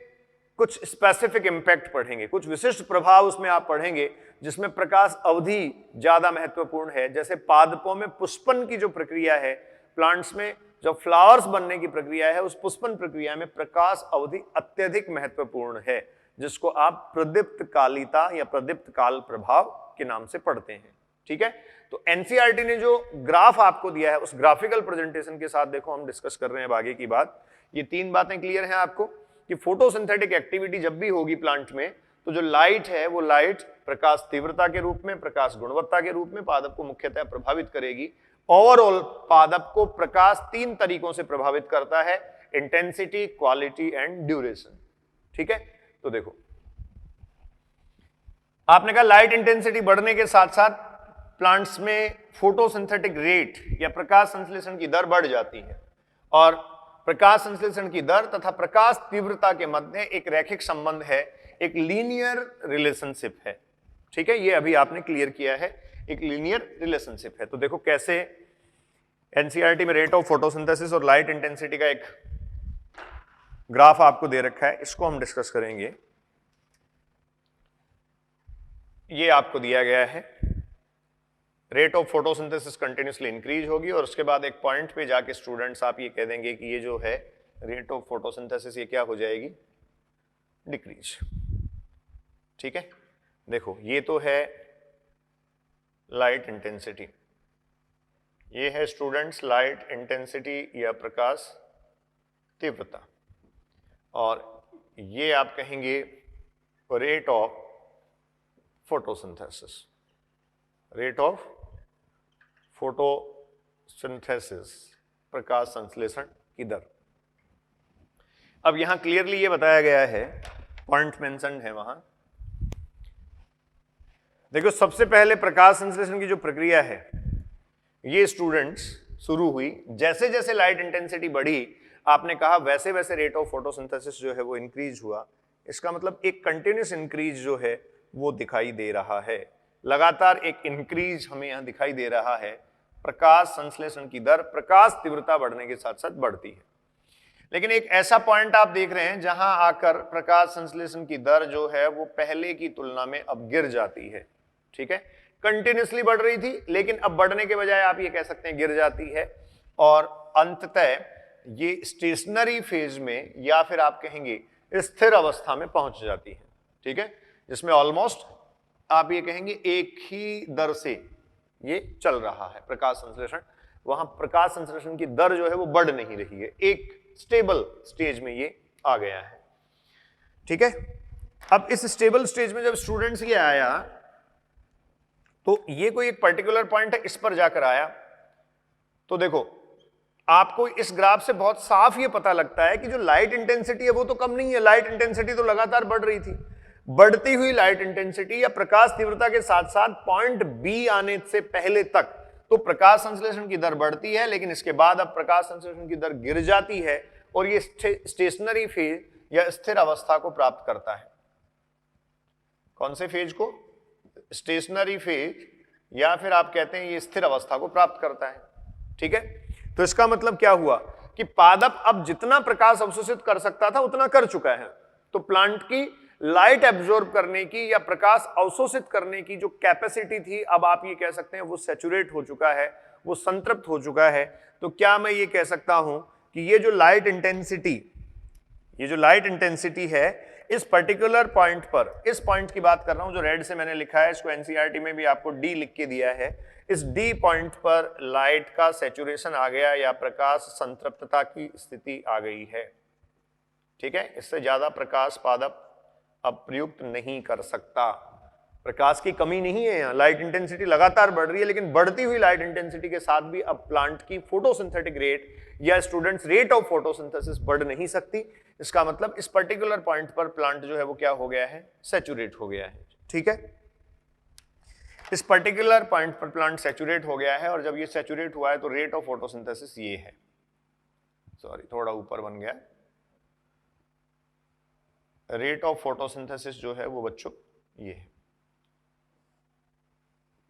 कुछ स्पेसिफिक इंपैक्ट पढ़ेंगे, कुछ विशिष्ट प्रभाव उसमें आप पढ़ेंगे जिसमें प्रकाश अवधि ज्यादा महत्वपूर्ण है। जैसे पादपों में पुष्पन की जो प्रक्रिया है, प्लांट्स में जब फ्लावर्स बनने की प्रक्रिया है, उस पुष्पन प्रक्रिया में प्रकाश अवधि अत्यधिक महत्वपूर्ण है, जिसको आप प्रदीप्त कालिता या प्रदीप्त काल प्रभाव के नाम से पढ़ते हैं। ठीक है, तो एनसीईआरटी ने जो ग्राफ आपको दिया है उस ग्राफिकल प्रेजेंटेशन के साथ देखो हम डिस्कस कर रहे हैं आगे की बात। ये 3 बातें क्लियर हैं आपको कि फोटोसिंथेटिक एक्टिविटी जब भी होगी प्लांट में, तो जो लाइट है वो लाइट प्रकाश तीव्रता के रूप में, प्रकाश गुणवत्ता के रूप में पादप को मुख्यतः प्रभावित करेगी। ओवरऑल पादप को प्रकाश 3 तरीकों से प्रभावित करता है, इंटेंसिटी, क्वालिटी एंड ड्यूरेशन। ठीक है, तो देखो आपने कहा लाइट इंटेंसिटी बढ़ने के साथ साथ प्लांट्स में फोटोसिंथेटिक रेट या प्रकाश संश्लेषण की दर बढ़ जाती है, और प्रकाश संश्लेषण की दर तथा प्रकाश तीव्रता के मध्य एक रैखिक संबंध है, एक लीनियर रिलेशनशिप है। ठीक है, ये अभी आपने क्लियर किया है। एक लीनियर रिलेशनशिप है। तो देखो कैसे एनसीईआरटी में रेट ऑफ फोटोसिंथेसिस और लाइट इंटेंसिटी का एक ग्राफ आपको दे रखा है, इसको हम डिस्कस करेंगे। ये आपको दिया गया है, rate of photosynthesis continuously increase होगी और उसके बाद एक पॉइंट पे जाके स्टूडेंट्स आप ये कह देंगे कि ये जो है रेट ऑफ फोटोसिंथेसिस ये क्या हो जाएगी, डिक्रीज। ठीक है, देखो ये तो है लाइट इंटेंसिटी, ये है स्टूडेंट्स लाइट इंटेंसिटी या प्रकाश तीव्रता, और ये आप कहेंगे rate of photosynthesis, rate of photosynthesis, प्रकाश संश्लेषण की दर। अब यहां क्लियरली ये बताया गया है, पॉइंट मेंशन है वहां, देखो सबसे पहले प्रकाश संश्लेषण की जो प्रक्रिया है ये स्टूडेंट्स शुरू हुई, जैसे जैसे लाइट इंटेंसिटी बढ़ी आपने कहा वैसे वैसे रेट ऑफ फोटोसिंथेसिस जो है वो इंक्रीज हुआ। इसका मतलब एक कंटिन्यूस इंक्रीज जो है वो दिखाई दे रहा है, लगातार एक इंक्रीज हमें यहां दिखाई दे रहा है। प्रकाश संश्लेषण की दर प्रकाश तीव्रता बढ़ने के साथ साथ बढ़ती है, लेकिन एक ऐसा पॉइंट आप देख रहे हैं जहां आकर प्रकाश संश्लेषण की दर जो है वो पहले की तुलना में अब गिर जाती है। ठीक है, कंटिन्यूसली बढ़ रही थी लेकिन अब बढ़ने के बजाय आप ये कह सकते हैं गिर जाती है, और अंततः ये स्टेशनरी फेज में या फिर आप कहेंगे स्थिर अवस्था में पहुंच जाती है। ठीक है, जिसमें ऑलमोस्ट आप ये कहेंगे एक ही दर से ये चल रहा है प्रकाश संश्लेषण, वहां प्रकाश संश्लेषण की दर जो है वो बढ़ नहीं रही है, एक स्टेबल स्टेज में ये आ गया है। ठीक है, अब इस स्टेबल स्टेज में जब स्टूडेंट्स ये आया तो ये कोई एक पर्टिकुलर पॉइंट है, इस पर जाकर आया तो देखो आपको इस ग्राफ से बहुत साफ ये पता लगता है कि जो लाइट इंटेंसिटी है वो तो कम नहीं है, लाइट इंटेंसिटी तो लगातार बढ़ रही थी। बढ़ती हुई लाइट इंटेंसिटी या प्रकाश तीव्रता के साथ साथ पॉइंट बी आने से पहले तक तो प्रकाश संश्लेषण की दर बढ़ती है, लेकिन इसके बाद अब प्रकाश संश्लेषण की दर गिर जाती है और ये स्टेशनरी फेज या स्थिर अवस्था को प्राप्त करता है। कौन से फेज को? स्टेशनरी फेज, या फिर आप कहते हैं ये स्थिर अवस्था को प्राप्त करता है। ठीक है, तो इसका मतलब क्या हुआ कि पादप अब जितना प्रकाश अवशोषित कर सकता था उतना कर चुका है, तो प्लांट की लाइट एब्जॉर्ब करने की या प्रकाश अवशोषित करने की जो कैपेसिटी थी अब आप ये कह सकते हैं वो सैचुरेट हो चुका है, वो संतृप्त हो चुका है। तो क्या मैं ये कह सकता हूं कि ये जो लाइट इंटेंसिटी है इस पर्टिकुलर पॉइंट पर, इस पॉइंट की बात कर रहा हूं जो रेड से मैंने लिखा है, इसको एनसीईआरटी में भी आपको डी लिख के दिया है, इस डी पॉइंट पर लाइट का सैचुरेशन आ गया या प्रकाश संतृप्तता की स्थिति आ गई है। ठीक है, इससे ज्यादा प्रकाश पादप अब प्रयुक्त नहीं कर सकता, प्रकाश की कमी नहीं है यहाँ, लाइट इंटेंसिटी लगातार बढ़ रही है, लेकिन बढ़ती हुई लाइट इंटेंसिटी के साथ भी अब प्लांट की फोटोसिंथेटिक रेट या स्टूडेंट्स रेट ऑफ फोटोसिंथेसिस बढ़ नहीं सकती। इसका मतलब इस पर्टिकुलर पॉइंट पर प्लांट जो है वो क्या हो गया है, सैचुरेट हो गया है। ठीक है, इस पर्टिकुलर पॉइंट पर प्लांट सैचुरेट हो गया है, और जब ये सैचुरेट हुआ है तो रेट ऑफ फोटोसिंथेसिस ये है, सॉरी थोड़ा ऊपर बन गया, रेट ऑफ फोटोसिंथेसिस जो है वो बच्चों ये है,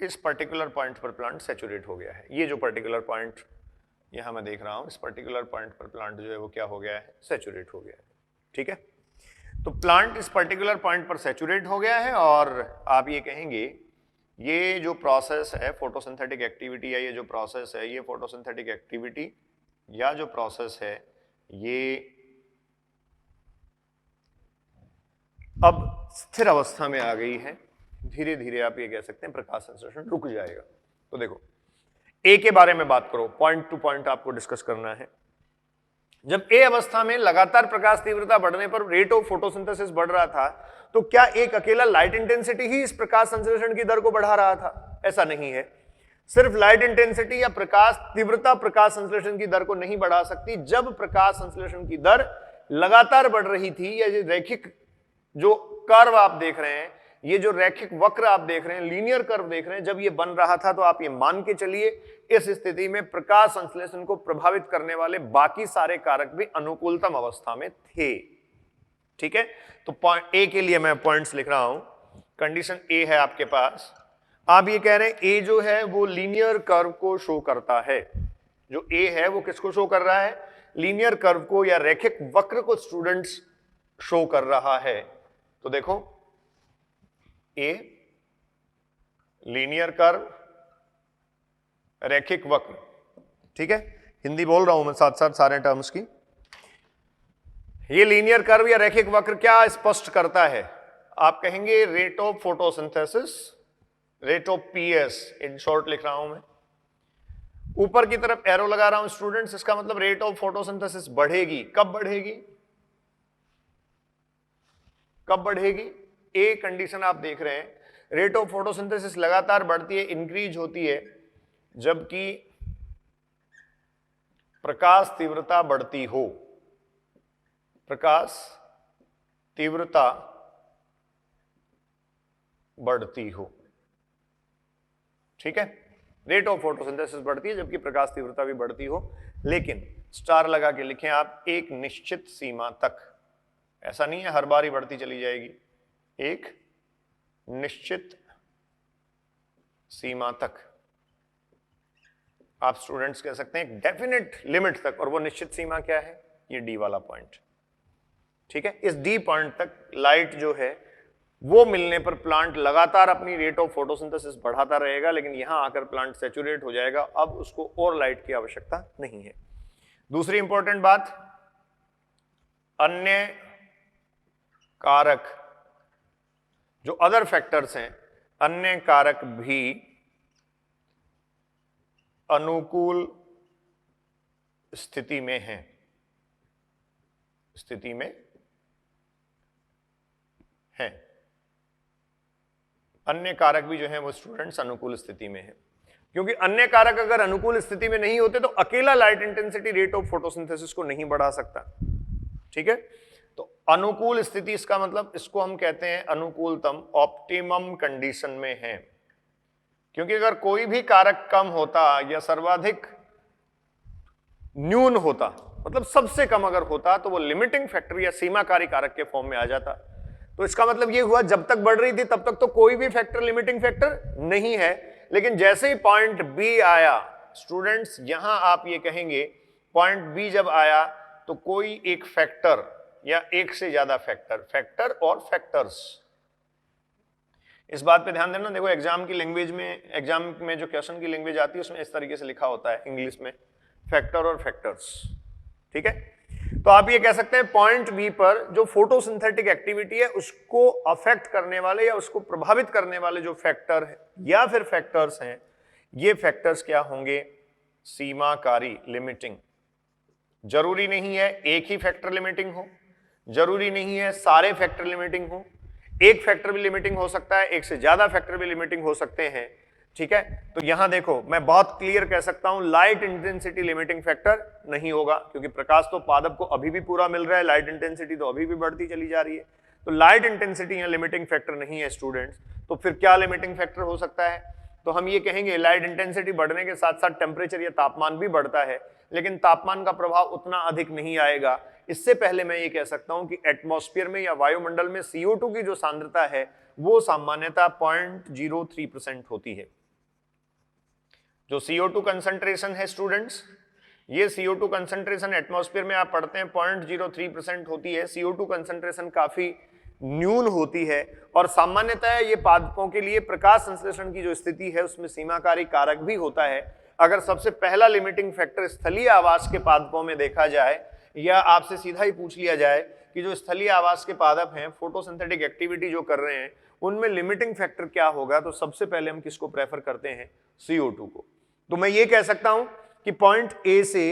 इस पर्टिकुलर पॉइंट पर प्लांट सैचुरेट हो गया है। ये जो पर्टिकुलर पॉइंट यहां मैं देख रहा हूं, इस पर्टिकुलर पॉइंट पर प्लांट जो है वो क्या हो गया है, सैचुरेट हो गया है। ठीक है, तो प्लांट इस पर्टिकुलर पॉइंट पर सैचुरेट हो गया है, और आप ये कहेंगे ये जो प्रोसेस है फोटोसिंथेटिक एक्टिविटी, या ये जो प्रोसेस है ये फोटोसिंथेटिक एक्टिविटी या जो प्रोसेस है ये अब स्थिर अवस्था में आ गई है। धीरे धीरे आप ये कह सकते हैं प्रकाश संश्लेषण रुक जाएगा। तो देखो ए के बारे में बात करो, पॉइंट टू पॉइंट आपको डिस्कस करना है। जब ए अवस्था में लगातार प्रकाश तीव्रता बढ़ने पर रेट ऑफ फोटोसिंथेसिस बढ़ रहा था, तो क्या एक अकेला लाइट इंटेंसिटी ही इस प्रकाश संश्लेषण की दर को बढ़ा रहा था? ऐसा नहीं है, सिर्फ लाइट इंटेंसिटी या प्रकाश तीव्रता प्रकाश संश्लेषण की दर को नहीं बढ़ा सकती। जब प्रकाश संश्लेषण की दर लगातार बढ़ रही थी, या ये रैखिक जो कर्व आप देख रहे हैं, ये जो रैखिक वक्र आप देख रहे हैं, लीनियर कर्व देख रहे हैं, जब ये बन रहा था तो आप ये मान के चलिए इस स्थिति में प्रकाश संश्लेषण को प्रभावित करने वाले बाकी सारे कारक भी अनुकूलतम अवस्था में थे। ठीक है, तो पॉइंट ए के लिए मैं पॉइंट्स लिख रहा हूं। कंडीशन ए है आपके पास आप ये कह रहे हैं ए जो है वो लीनियर कर्व को शो करता है, जो ए है वो किसको शो कर रहा है, लीनियर कर्व को या रैखिक वक्र को स्टूडेंट्स शो कर रहा है। तो देखो ए लीनियर कर्व, रैखिक वक्र, ठीक है, हिंदी बोल रहा हूं मैं साथ साथ सारे टर्म्स की। ये लीनियर कर्व या रैखिक वक्र क्या स्पष्ट करता है, आप कहेंगे rate of photosynthesis, rate of PS in short लिख रहा हूं मैं, ऊपर की तरफ एरो लगा रहा हूं स्टूडेंट्स, इसका मतलब रेट ऑफ फोटोसिंथेसिस बढ़ेगी। कब बढ़ेगी, कब बढ़ेगी, ए कंडीशन आप देख रहे हैं, रेट ऑफ फोटोसिंथेसिस लगातार बढ़ती है, इंक्रीज होती है, जबकि प्रकाश तीव्रता बढ़ती हो, प्रकाश तीव्रता बढ़ती हो, ठीक है, रेट ऑफ फोटोसिंथेसिस बढ़ती है जबकि प्रकाश तीव्रता भी बढ़ती हो, लेकिन स्टार लगा के लिखें आप, एक निश्चित सीमा तक, ऐसा नहीं है हर बार ही बढ़ती चली जाएगी, एक निश्चित सीमा तक, आप स्टूडेंट्स कह सकते हैं एक डेफिनेट लिमिट तक, और वो निश्चित सीमा क्या है, ये डी वाला पॉइंट, ठीक है, इस डी पॉइंट तक लाइट जो है वो मिलने पर प्लांट लगातार अपनी रेट ऑफ फोटोसिंथेसिस बढ़ाता रहेगा, लेकिन यहां आकर प्लांट सैचुरेट हो जाएगा, अब उसको और लाइट की आवश्यकता नहीं है। दूसरी इंपॉर्टेंट बात, अन्य कारक जो अदर फैक्टर्स हैं, अन्य कारक भी अनुकूल स्थिति में हैं, स्थिति में हैं, अन्य कारक भी जो है वो स्टूडेंट्स अनुकूल स्थिति में है, क्योंकि अन्य कारक अगर अनुकूल स्थिति में नहीं होते तो अकेला light intensity rate of photosynthesis को नहीं बढ़ा सकता, ठीक है। तो अनुकूल स्थिति, इसका मतलब इसको हम कहते हैं अनुकूलतम, ऑप्टिमम कंडीशन में है, क्योंकि अगर कोई भी कारक कम होता या सर्वाधिक न्यून होता, मतलब सबसे कम अगर होता, तो वो लिमिटिंग फैक्टर या सीमाकारी कारक के फॉर्म में आ जाता। तो इसका मतलब ये हुआ जब तक बढ़ रही थी तब तक तो कोई भी फैक्टर लिमिटिंग फैक्टर नहीं है, लेकिन जैसे ही पॉइंट बी आया स्टूडेंट्स, यहां आप ये कहेंगे पॉइंट बी जब आया तो कोई एक फैक्टर या एक से ज्यादा फैक्टर और फैक्टर्स, इस बात पे ध्यान देना। देखो एग्जाम की लैंग्वेज में, एग्जाम में जो क्वेश्चन की लैंग्वेज आती है उसमें इस तरीके से लिखा होता है इंग्लिश में, फैक्टर और फैक्टर्स, ठीक है। तो आप ये कह सकते हैं पॉइंट बी पर जो फोटोसिंथेटिक एक्टिविटी है उसको अफेक्ट करने वाले या उसको प्रभावित करने वाले जो फैक्टर है या फिर फैक्टर्स हैं, ये फैक्टर्स क्या होंगे, सीमाकारी, लिमिटिंग। जरूरी नहीं है एक ही फैक्टर लिमिटिंग हो, जरूरी नहीं है सारे फैक्टर लिमिटिंग हो, एक फैक्टर भी लिमिटिंग हो सकता है, एक से ज्यादा फैक्टर भी लिमिटिंग हो सकते हैं, ठीक है। तो यहां देखो मैं बहुत क्लियर कह सकता हूं लाइट इंटेंसिटी लिमिटिंग फैक्टर नहीं होगा, क्योंकि प्रकाश तो पादप को अभी भी पूरा मिल रहा है, लाइट इंटेंसिटी तो अभी भी बढ़ती चली जा रही है, तो लाइट इंटेंसिटी यहां लिमिटिंग फैक्टर नहीं है स्टूडेंट्स। तो फिर क्या लिमिटिंग फैक्टर हो सकता है, तो हम ये कहेंगे लाइट इंटेंसिटी बढ़ने के साथ साथ टेम्परेचर या तापमान भी बढ़ता है, लेकिन तापमान का प्रभाव उतना अधिक नहीं आएगा। इससे पहले मैं ये कह सकता हूं कि एटमॉस्फेयर में या वायुमंडल में CO2 की जो सांद्रता है वो सामान्यतः 0.03% होती है। जो CO2 कंसंट्रेशन है स्टूडेंट्स, ये CO2 कंसंट्रेशन एटमॉस्फेयर में आप पढ़ते हैं 0.03% होती है। CO2 कंसंट्रेशन काफी न्यून होती है और सामान्यतः ये पादपों के लिए प्रकाश संश्लेषण की जो स्थिति है उसमें सीमाकारी कारक भी होता है। अगर सबसे पहला लिमिटिंग फैक्टर स्थलीय आवास के पादपों में देखा जाए या आपसे सीधा ही पूछ लिया जाए कि जो स्थलीय आवास के पादप हैं फोटोसिंथेटिक एक्टिविटी जो कर रहे हैं उनमें लिमिटिंग फैक्टर क्या होगा, तो सबसे पहले हम किसको प्रेफर करते हैं, CO2 को। तो मैं ये कह सकता हूं कि पॉइंट ए से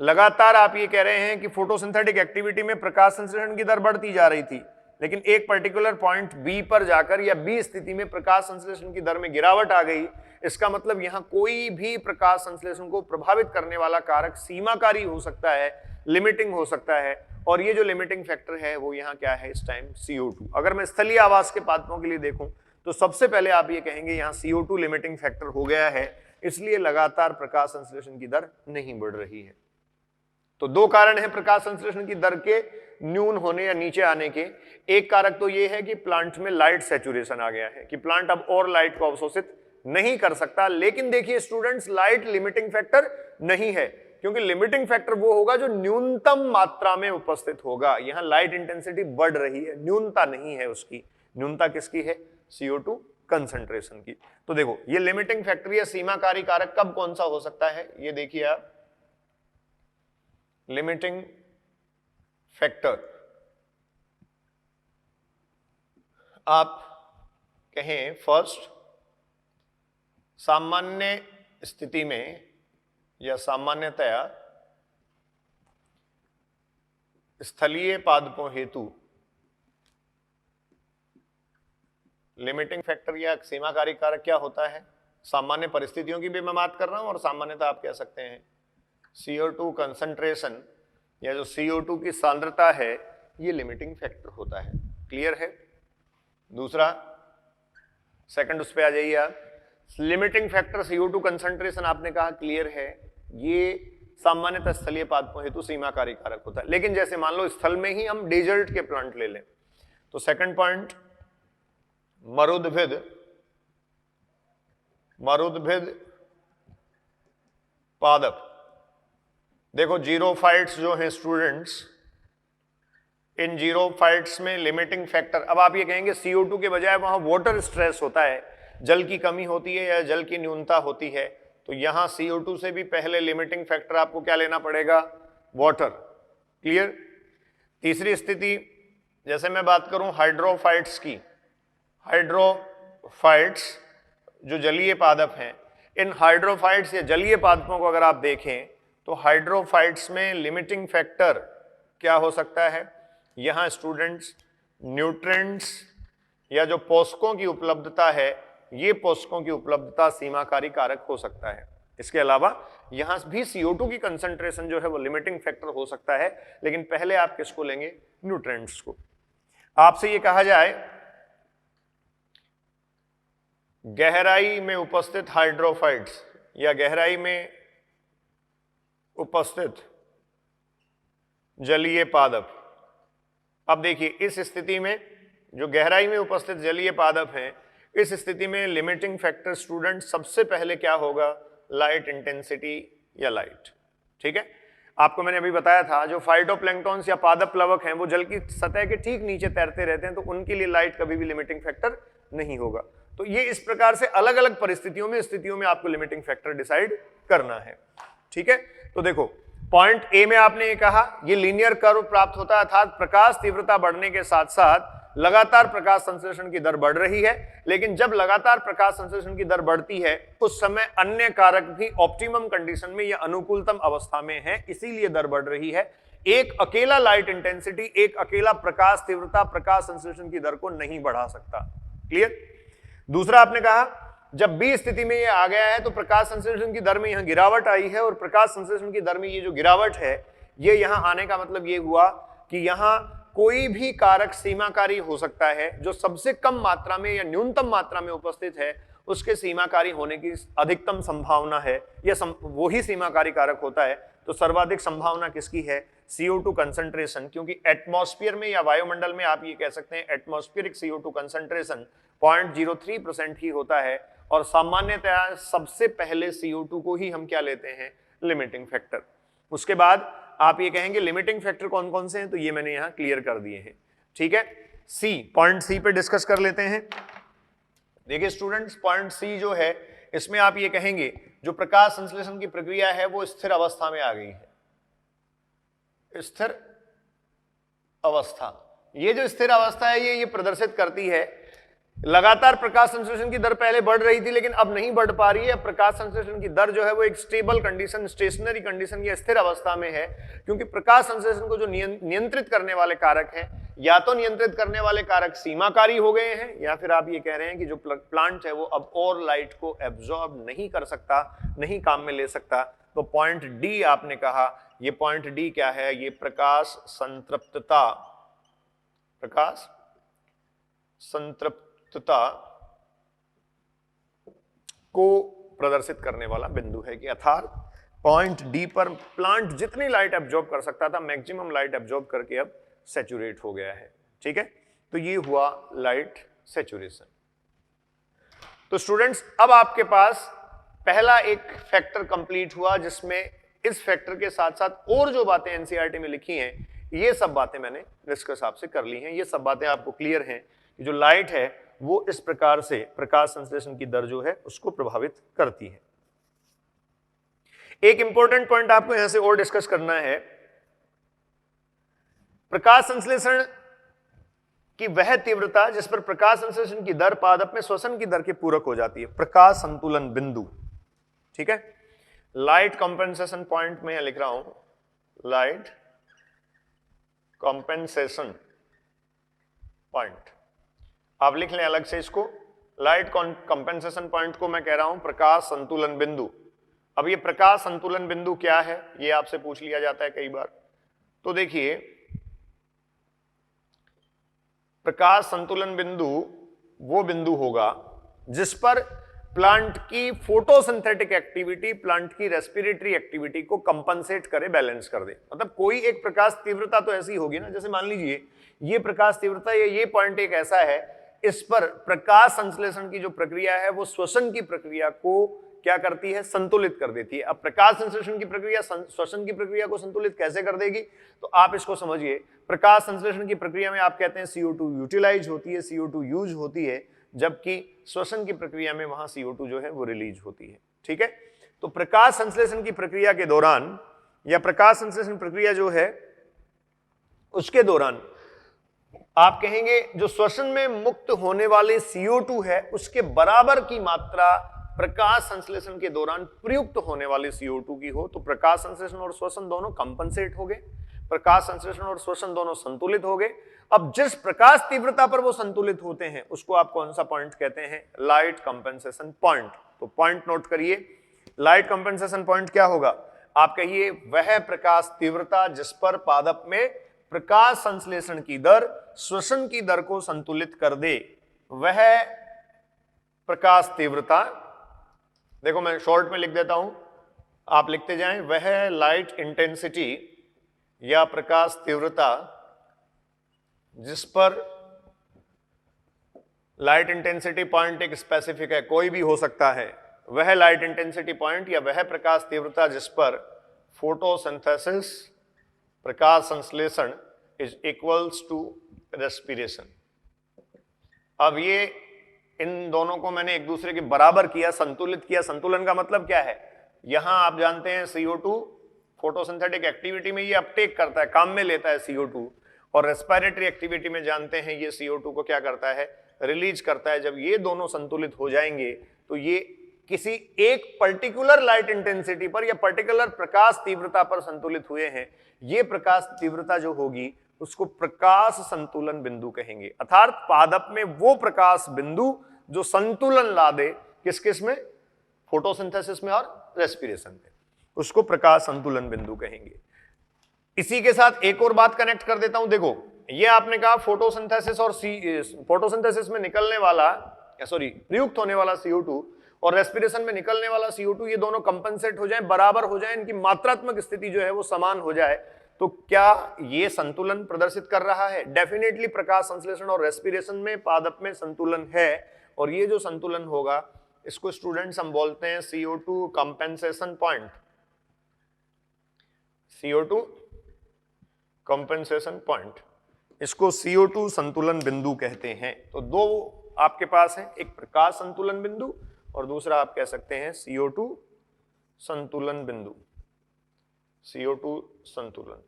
लगातार आप ये कह रहे हैं कि फोटोसिंथेटिक एक्टिविटी में प्रकाश संश्लेषण की दर बढ़ती जा रही थी, लेकिन एक पर्टिकुलर पॉइंट बी पर जाकर या बी स्थिति में प्रकाश संश्लेषण की दर में गिरावट आ गई। इसका मतलब यहां कोई भी प्रकाश संश्लेषण को प्रभावित करने वाला कारक सीमाकारी हो सकता है, लिमिटिंग हो सकता है, और ये जो लिमिटिंग फैक्टर है वो यहाँ क्या है इस टाइम, CO2। अगर मैं स्थलीय आवास के पादपों के लिए देखूं तो सबसे पहले आप ये कहेंगे यहाँ CO2 लिमिटिंग फैक्टर हो गया है, इसलिए लगातार प्रकाश संश्लेषण की दर नहीं बढ़ रही है। तो दो कारण है प्रकाश संश्लेषण की दर के न्यून होने या नीचे आने के। एक कारक तो ये है कि प्लांट में लाइट सैचुरेशन आ गया है, कि प्लांट अब और लाइट को अवशोषित नहीं कर सकता। लेकिन देखिए स्टूडेंट्स, लाइट लिमिटिंग फैक्टर नहीं है, क्योंकि लिमिटिंग फैक्टर वो होगा जो न्यूनतम मात्रा में उपस्थित होगा। यहां लाइट इंटेंसिटी बढ़ रही है, न्यूनता नहीं है उसकी। न्यूनता किसकी है? CO2 कंसंट्रेशन की। तो देखो ये लिमिटिंग फैक्टर या सीमाकारी कारक कब कौन सा हो सकता है, ये देखिए आप। लिमिटिंग फैक्टर आप कहें फर्स्ट, सामान्य स्थिति में या सामान्यतया स्थलीय पादपों हेतु लिमिटिंग फैक्टर या सीमाकारी कारक क्या होता है? सामान्य परिस्थितियों की भी मैं बात कर रहा हूं और सामान्यतः आप कह सकते हैं CO2 कंसंट्रेशन या जो CO2 की सांद्रता है, ये लिमिटिंग फैक्टर होता है। क्लियर है? दूसरा, सेकंड उस पे आ जाइए आप। लिमिटिंग फैक्टर CO2 कंसंट्रेशन आपने कहा क्लियर है, ये सामान्यतः स्थलीय पादपों हेतु सीमाकारी कारक होता है। लेकिन जैसे मान लो स्थल में ही हम डेजर्ट के प्लांट ले लें, तो सेकंड पॉइंट, मरुद्भिद पादप। देखो जीरोफाइट्स जो हैं स्टूडेंट्स, इन जीरोफाइट्स में लिमिटिंग फैक्टर, अब आप ये कहेंगे CO2 के बजाय वहां वाटर स्ट्रेस होता है, जल की कमी होती है या जल की न्यूनता होती है, तो यहां CO2 से भी पहले लिमिटिंग फैक्टर आपको क्या लेना पड़ेगा? वाटर। क्लियर? तीसरी स्थिति, जैसे मैं बात करूं हाइड्रोफाइट्स की, हाइड्रोफाइट्स जो जलीय पादप हैं, इन हाइड्रोफाइट्स या जलीय पादपों को अगर आप देखें तो हाइड्रोफाइट्स में लिमिटिंग फैक्टर क्या हो सकता है? यहां स्टूडेंट्स न्यूट्रिएंट्स या जो पोषकों की उपलब्धता है, ये पोषकों की उपलब्धता सीमाकारी कारक हो सकता है। इसके अलावा यहां भी CO2 की कंसंट्रेशन जो है वो लिमिटिंग फैक्टर हो सकता है, लेकिन पहले आप किसको लेंगे? न्यूट्रिएंट्स को। आपसे ये कहा जाए गहराई में उपस्थित हाइड्रोफाइट्स या गहराई में उपस्थित जलीय पादप, अब देखिए इस स्थिति में जो गहराई में उपस्थित जलीय पादप हैं, इस स्थिति में लिमिटिंग फैक्टर स्टूडेंट सबसे पहले क्या होगा? लाइट इंटेंसिटी या लाइट। ठीक है, आपको मैंने अभी बताया था जो फाइटोप्लैंक्टन्स या पादप प्लवक हैं वो जल की सतह के ठीक नीचे तैरते रहते हैं, तो उनके लिए लाइट कभी भी लिमिटिंग फैक्टर नहीं होगा। तो ये इस प्रकार से अलग अलग परिस्थितियों में आपको लिमिटिंग फैक्टर डिसाइड करना है। ठीक है, तो देखो पॉइंट ए में आपने ये कहा ये लीनियर कर्व प्राप्त होता है, अर्थात प्रकाश तीव्रता बढ़ने के साथ साथ लगातार प्रकाश संश्लेषण की दर बढ़ रही है। लेकिन जब लगातार प्रकाश संश्लेषण की दर बढ़ती है उस समय अन्य कारक भी ऑप्टिमम कंडीशन में या अनुकूलतम अवस्था में है, इसीलिए दर बढ़ रही है। एक अकेला लाइट इंटेंसिटी, एक अकेला प्रकाश तीव्रता प्रकाश संश्लेषण की दर को नहीं बढ़ा सकता। क्लियर? दूसरा आपने कहा जब बी स्थिति में ये आ गया है तो प्रकाश संश्लेषण की दर में यहां गिरावट आई है, और प्रकाश संश्लेषण की दर में ये जो गिरावट है ये यहां आने का मतलब ये हुआ कि यहां कोई भी कारक सीमाकारी हो सकता है जो सबसे कम मात्रा में या न्यूनतम मात्रा में उपस्थित है, उसके सीमाकारी होने की अधिकतम संभावना है, यह वही सीमाकारी कारक होता है। तो सर्वाधिक संभावना किसकी है? CO2 कंसंट्रेशन, क्योंकि एटमॉस्फेयर में या वायुमंडल में आप ये कह सकते हैं एटमॉस्फेरिक CO2 कंसंट्रेशन 0.03% ही होता है, और सामान्यतया सबसे पहले CO2 को ही हम क्या लेते हैं? Limiting factor. उसके बाद आप ये कहेंगे लिमिटिंग फैक्टर कौन कौन से हैं, तो ये मैंने यहां क्लियर कर दिए हैं। ठीक है, सी, पॉइंट सी पे डिस्कस कर लेते हैं। देखिए स्टूडेंट्स, पॉइंट सी जो है इसमें आप ये कहेंगे जो प्रकाश संश्लेषण की प्रक्रिया है वो स्थिर अवस्था में आ गई है। स्थिर अवस्था, ये जो स्थिर अवस्था है ये प्रदर्शित करती है लगातार प्रकाश संश्लेषण की दर पहले बढ़ रही थी लेकिन अब नहीं बढ़ पा रही है। प्रकाश संश्लेषण की दर जो है वो एक स्टेबल कंडीशन, स्टेशनरी कंडीशन या स्थिर अवस्था में है, क्योंकि प्रकाश संश्लेषण को जो नियंत्रित करने वाले कारक हैं, या तो नियंत्रित करने वाले कारक सीमाकारी हो गए हैं, या फिर आप ये कह रहे हैं कि जो प्लांट है वो अब और लाइट को एब्जॉर्ब नहीं कर सकता, नहीं काम में ले सकता। तो पॉइंट डी आपने कहा, ये पॉइंट डी क्या है? ये प्रकाश संतृप्तता, प्रकाश संतृप्तता को प्रदर्शित करने वाला बिंदु है, कि अर्थात पॉइंट डी पर प्लांट जितनी लाइट एब्जॉर्ब कर सकता था मैक्सिमम लाइट एब्जॉर्ब करके अब सैचुरेट हो गया है। ठीक है, तो ये हुआ लाइट सैचुरेशन। तो स्टूडेंट्स अब आपके पास पहला एक फैक्टर कंप्लीट हुआ, जिसमें इस फैक्टर के साथ साथ और जो बातें एनसीईआरटी में लिखी हैं ये सब बातें मैंने डिस्कस आपसे कर ली हैं। ये सब बातें आपको क्लियर हैं कि जो लाइट है वो इस प्रकार से प्रकाश संश्लेषण की दर जो है उसको प्रभावित करती है। एक इंपॉर्टेंट पॉइंट आपको यहां से और डिस्कस करना है, प्रकाश संश्लेषण की वह तीव्रता जिस पर प्रकाश संश्लेषण की दर पादप में श्वसन की दर के पूरक हो जाती है, प्रकाश संतुलन बिंदु। ठीक है, लाइट कंपेंसेशन पॉइंट में लिख रहा हूं, लाइट कंपेंसेशन पॉइंट आप लिख लें अलग से इसको। लाइट कंपेंसेशन पॉइंट को मैं कह रहा हूं प्रकाश संतुलन बिंदु। अब ये प्रकाश संतुलन बिंदु क्या है ये आपसे पूछ लिया जाता है कई बार। तो देखिए, प्रकाश संतुलन बिंदु वो बिंदु होगा जिस पर प्लांट की फोटोसिंथेटिक एक्टिविटी प्लांट की रेस्पिरेटरी एक्टिविटी को कंपनसेट करे, बैलेंस कर दे। मतलब कोई एक प्रकाश तीव्रता तो ऐसी होगी ना, जैसे मान लीजिए ये प्रकाश तीव्रता या ये पॉइंट एक ऐसा है, इस पर प्रकाश संश्लेषण की जो प्रक्रिया है वो श्वसन की प्रक्रिया को क्या करती है, संतुलित कर देती है। अब प्रकाश संश्लेषण की प्रक्रिया श्वसन की प्रक्रिया को संतुलित कैसे कर देगी, तो आप इसको समझिए। प्रकाश संश्लेषण की प्रक्रिया में आप कहते हैं CO2 यूटिलाइज होती है, CO2 यूज होती है, जबकि श्वसन की प्रक्रिया में वहां CO2 जो है वो रिलीज होती है। ठीक है, तो प्रकाश संश्लेषण की प्रक्रिया के दौरान या प्रकाश संश्लेषण प्रक्रिया जो है उसके दौरान आप कहेंगे जो श्वसन में मुक्त होने वाले CO2 है उसके बराबर की मात्रा प्रकाश संश्लेषण के दौरान प्रयुक्त होने वाले CO2 की हो, तो प्रकाश संश्लेषण और श्वसन दोनों कंपनसेट हो गए, प्रकाश संश्लेषण और श्वसन दोनों संतुलित हो गए। अब जिस प्रकाश तीव्रता पर वो संतुलित होते हैं उसको आप कौन सा पॉइंट कहते हैं, लाइट कंपनसेशन पॉइंट। तो पॉइंट नोट करिए, लाइट कंपनसेशन पॉइंट क्या होगा, आप कहिए वह प्रकाश तीव्रता जिस पर पादप में प्रकाश संश्लेषण की दर श्वसन की दर को संतुलित कर दे, वह प्रकाश तीव्रता। देखो मैं शॉर्ट में लिख देता हूं, आप लिखते जाएं, वह लाइट इंटेंसिटी या प्रकाश तीव्रता जिस पर लाइट इंटेंसिटी पॉइंट एक स्पेसिफिक है, कोई भी हो सकता है, वह लाइट इंटेंसिटी पॉइंट या वह प्रकाश तीव्रता जिस पर फोटोसिंथेसिस प्रकाश संश्लेषण इज इक्वल्स टू रेस्पिरेशन। अब ये इन दोनों को मैंने एक दूसरे के बराबर किया, संतुलित किया। संतुलन का मतलब क्या है, यहां आप जानते हैं CO2 फोटोसिंथेटिक एक्टिविटी में ये अपटेक करता है, काम में लेता है CO2, और रेस्पिरेटरी एक्टिविटी में जानते हैं ये CO2 को क्या करता है, रिलीज करता है। जब ये दोनों संतुलित हो जाएंगे तो ये किसी एक पर्टिकुलर लाइट इंटेंसिटी पर या पर्टिकुलर प्रकाश तीव्रता पर संतुलित हुए हैं। ये प्रकाश तीव्रता जो होगी उसको प्रकाश संतुलन बिंदु कहेंगे, अर्थात पादप में वो प्रकाश बिंदु जो संतुलन ला दे किस किस में, फोटोसिंथेसिस में और रेस्पिरेशन में, उसको प्रकाश संतुलन बिंदु कहेंगे। इसी के साथ एक और बात कनेक्ट कर देता हूं। देखो ये आपने कहा फोटोसिंथेसिस और फोटोसिंथेसिस में निकलने वाला प्रयुक्त होने वाला CO2 और रेस्पिरेशन में निकलने वाला CO2 ये दोनों कंपनसेट हो जाए, बराबर हो जाए, इनकी मात्रात्मक स्थिति जो है वो समान हो जाए, तो क्या ये संतुलन प्रदर्शित कर रहा है? डेफिनेटली प्रकाश संश्लेषण और रेस्पिरेशन में पादप में संतुलन है, और ये जो संतुलन होगा इसको स्टूडेंट्स हम बोलते हैं CO2 compensation point, CO2 compensation point, इसको CO2 संतुलन बिंदु कहते हैं। तो दो आपके पास है, एक प्रकाश संतुलन बिंदु और दूसरा आप कह सकते हैं CO2 संतुलन बिंदु, CO2 संतुलन।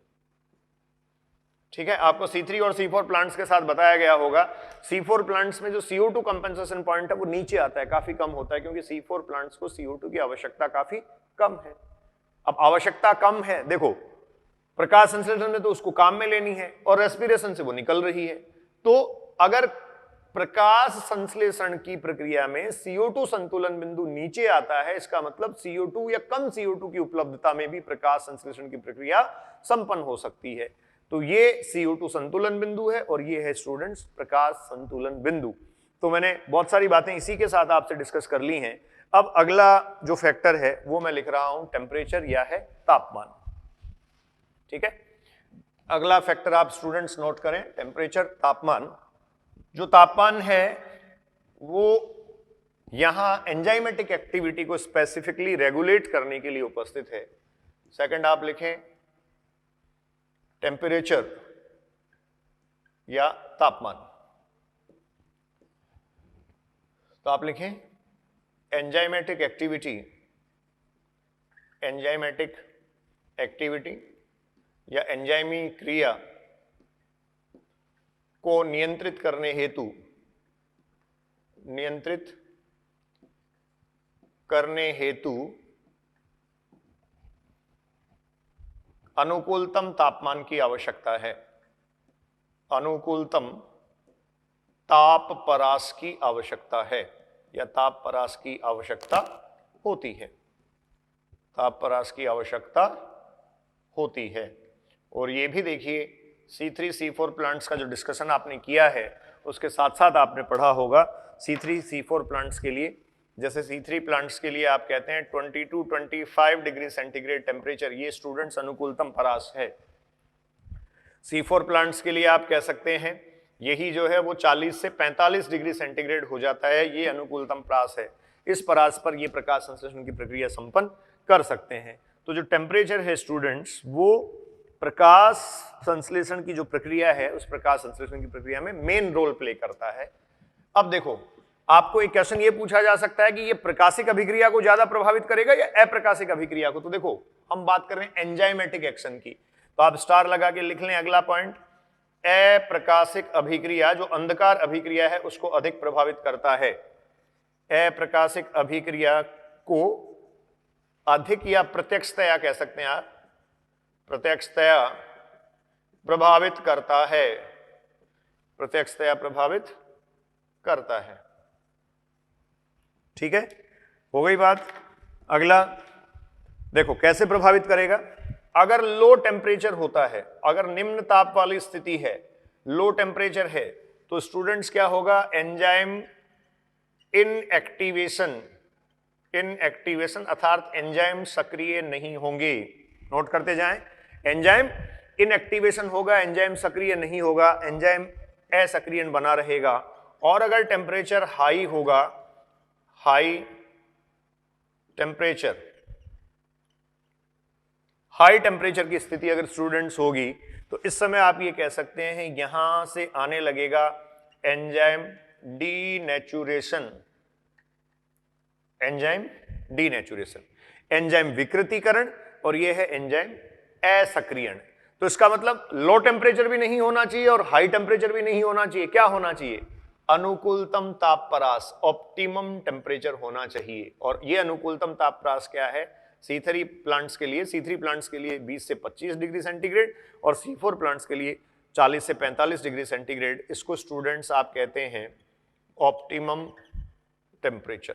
ठीक है, आपको C3 और C4 प्लांट्स के साथ बताया गया होगा। C4 प्लांट्स में जो CO2 कंपेंसेशन पॉइंट है वो नीचे आता है, काफी कम होता है, क्योंकि C4 प्लांट्स को CO2 की आवश्यकता काफी कम है। अब आवश्यकता कम है, देखो प्रकाश संश्लेषण में तो उसको काम में लेनी है और रेस्पिरेशन से वो निकल रही है, तो अगर प्रकाश संश्लेषण की प्रक्रिया में CO2 संतुलन बिंदु नीचे आता है, इसका मतलब CO2 या कम CO2 की उपलब्धता में भी प्रकाश संश्लेषण की प्रक्रिया संपन्न हो सकती है। तो ये CO2 संतुलन बिंदु है और ये है स्टूडेंट्स प्रकाश संतुलन बिंदु। तो मैंने बहुत सारी बातें इसी के साथ आपसे डिस्कस कर ली हैं। अब अगला जो फैक्टर है वो मैं लिख रहा हूं टेम्परेचर या है तापमान। ठीक है, अगला फैक्टर आप स्टूडेंट्स नोट करें, टेम्परेचर तापमान। जो तापमान है वो यहां एंजाइमेटिक एक्टिविटी को स्पेसिफिकली रेगुलेट करने के लिए उपस्थित है। सेकंड आप लिखें टेम्परेचर या तापमान। तो आप लिखें एंजाइमेटिक एक्टिविटी, एंजाइमेटिक एक्टिविटी या एंजाइमी क्रिया को नियंत्रित करने हेतु, नियंत्रित करने हेतु अनुकूलतम तापमान की आवश्यकता है, अनुकूलतम ताप परास की आवश्यकता है या ताप परास की आवश्यकता होती है, ताप परास की आवश्यकता होती है। और ये भी देखिए C3 C4 प्लांट्स का जो डिस्कशन आपने किया है उसके साथ साथ आपने पढ़ा होगा C3 C4 प्लांट्स के लिए, जैसे C3 प्लांट्स के लिए आप कहते हैं 22-25 डिग्री सेंटीग्रेड टेम्परेचर, ये स्टूडेंट्स अनुकूलतम परास है। C4 प्लांट्स के लिए आप कह सकते हैं यही जो है वो 40 से 45 डिग्री सेंटीग्रेड हो जाता है, ये अनुकूलतम परास है। इस परास पर ये प्रकाश संश्लेषण की प्रक्रिया संपन्न कर सकते हैं। तो जो टेम्परेचर है स्टूडेंट्स, वो प्रकाश संश्लेषण की जो प्रक्रिया है उस प्रकाश संश्लेषण की प्रक्रिया में मेन रोल प्ले करता है। अब देखो आपको एक क्वेश्चन ये पूछा जा सकता है कि ये प्रकाशिक अभिक्रिया को ज्यादा प्रभावित करेगा या अप्रकाशिक अभिक्रिया को। तो देखो हम बात कर रहे हैं एंजाइमेटिक एक्शन की, तो आप स्टार लगा के लिख लें अगला पॉइंट, अप्रकाशिक अभिक्रिया जो अंधकार अभिक्रिया है उसको अधिक प्रभावित करता है। अप्रकाशिक अभिक्रिया को अधिक या प्रत्यक्षतया कह सकते हैं आप, प्रत्यक्षतया प्रभावित करता है, प्रत्यक्षतया प्रभावित करता है। ठीक है, हो गई बात। अगला देखो कैसे प्रभावित करेगा। अगर लो टेम्परेचर होता है, अगर निम्न ताप वाली स्थिति है, लो टेम्परेचर है, तो स्टूडेंट्स क्या होगा, एंजाइम इनएक्टिवेशन, इनएक्टिवेशन अर्थात एंजाइम सक्रिय नहीं होंगे। नोट करते जाएं, एंजाइम इनएक्टिवेशन होगा, एंजाइम सक्रिय नहीं होगा, एंजाइम असक्रियण बना रहेगा। और अगर टेम्परेचर हाई होगा, हाई टेम्परेचर, हाई टेम्परेचर की स्थिति अगर स्टूडेंट्स होगी तो इस समय आप ये कह सकते हैं यहां से आने लगेगा enzyme denaturation, enzyme denaturation, enzyme विकृतीकरण, और यह है एंजाइम असक्रियण। तो इसका मतलब लो टेम्परेचर भी नहीं होना चाहिए और हाई टेम्परेचर भी नहीं होना चाहिए, क्या होना चाहिए, अनुकूलतम ताप परास, ऑप्टिमम टेम्परेचर होना चाहिए। और यह अनुकूलतम ताप परास क्या है, C3 प्लांट्स के लिए, C3 प्लांट्स के लिए 20 से 25 डिग्री सेंटीग्रेड और C4 प्लांट्स के लिए 40 से 45 डिग्री सेंटीग्रेड। इसको स्टूडेंट्स आप कहते हैं ऑप्टिमम टेम्परेचर।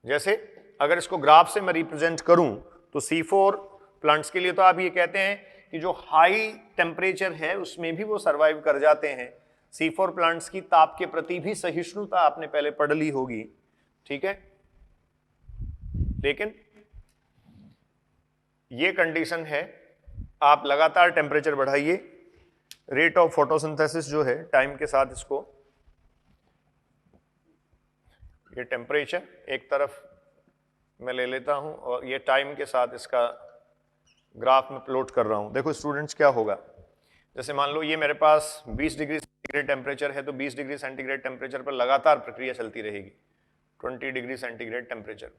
जैसे अगर इसको ग्राफ से मैं रिप्रेजेंट करूं तो C4 प्लांट्स के लिए तो आप ये कहते हैं कि जो हाई टेम्परेचर है उसमें भी वो सर्वाइव कर जाते हैं। C4 प्लांट्स की ताप के प्रति भी सहिष्णुता आपने पहले पढ़ ली होगी, ठीक है। लेकिन ये कंडीशन है, आप लगातार टेम्परेचर बढ़ाइए, रेट ऑफ फोटोसिंथेसिस जो है टाइम के साथ, इसको ये टेम्परेचर एक तरफ मैं ले लेता हूं और ये टाइम के साथ इसका ग्राफ में प्लॉट कर रहा हूं। देखो स्टूडेंट्स क्या होगा, जैसे मान लो ये मेरे पास 20 डिग्री सेंटीग्रेड टेम्परेचर है, तो 20 डिग्री सेंटीग्रेड टेम्परेचर पर लगातार प्रक्रिया चलती रहेगी। 20 डिग्री सेंटीग्रेड टेम्परेचर,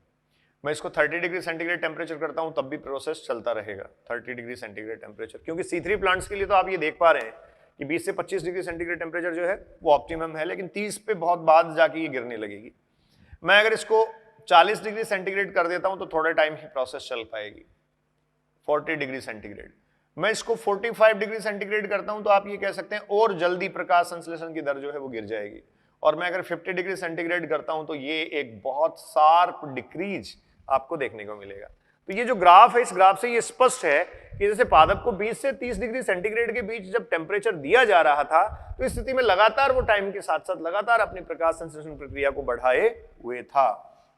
मैं इसको 30 डिग्री सेंटीग्रेड टेम्परेचर करता हूं तब भी प्रोसेस चलता रहेगा 30 डिग्री सेंटीग्रेड टेम्परेचर, क्योंकि C3 प्लांट्स के लिए तो आप ये देख पा रहे हैं कि 20 से 25 डिग्री सेंटीग्रेड टेम्परेचर जो है वो ऑप्टिमम है, लेकिन 30 पे बहुत बाद जाके ये गिरने लगेगी। मैं अगर इसको 40 डिग्री सेंटीग्रेड कर देता हूं तो थोड़े टाइम ही प्रोसेस चल पाएगी। 40 डिग्री सेंटीग्रेड, मैं इसको 45 डिग्री सेंटीग्रेड करता हूं तो आप ये कह सकते हैं और जल्दी प्रकाश संश्लेषण की दर जो है वो गिर जाएगी। और मैं अगर 50 डिग्री सेंटीग्रेड करता हूं तो ये एक बहुत शार्प डिक्रीज आपको देखने को मिलेगा। तो ये जो ग्राफ है, इस ग्राफ से ये स्पष्ट है कि जैसे पादप को 20 से 30 डिग्री सेंटीग्रेड के बीच जब टेम्परेचर दिया जा रहा था तो इस स्थिति में लगातार वो टाइम के साथ साथ लगातार अपनी प्रकाश संश्लेषण प्रक्रिया को बढ़ाए हुए था।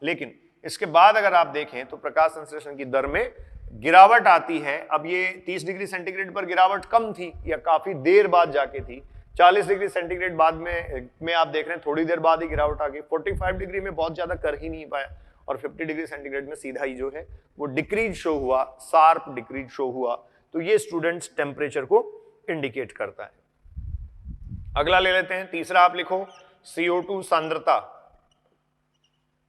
लेकिन इसके बाद अगर आप देखें तो प्रकाश संश्लेषण की दर में गिरावट आती है। अब ये 30 डिग्री सेंटीग्रेड पर गिरावट कम थी या काफी देर बाद जाके थी, 40 डिग्री सेंटीग्रेड बाद में आप देख रहे हैं थोड़ी देर बाद ही गिरावट आ गई, 45 डिग्री में बहुत ज्यादा कर ही नहीं पाया, और 50 डिग्री सेंटीग्रेड में सीधा ही जो है वो डिक्रीज शो हुआ, शार्प डिक्रीज शो हुआ। तो ये स्टूडेंट्स टेम्परेचर को इंडिकेट करता है। अगला ले लेते हैं, तीसरा आप लिखो CO2 सांद्रता।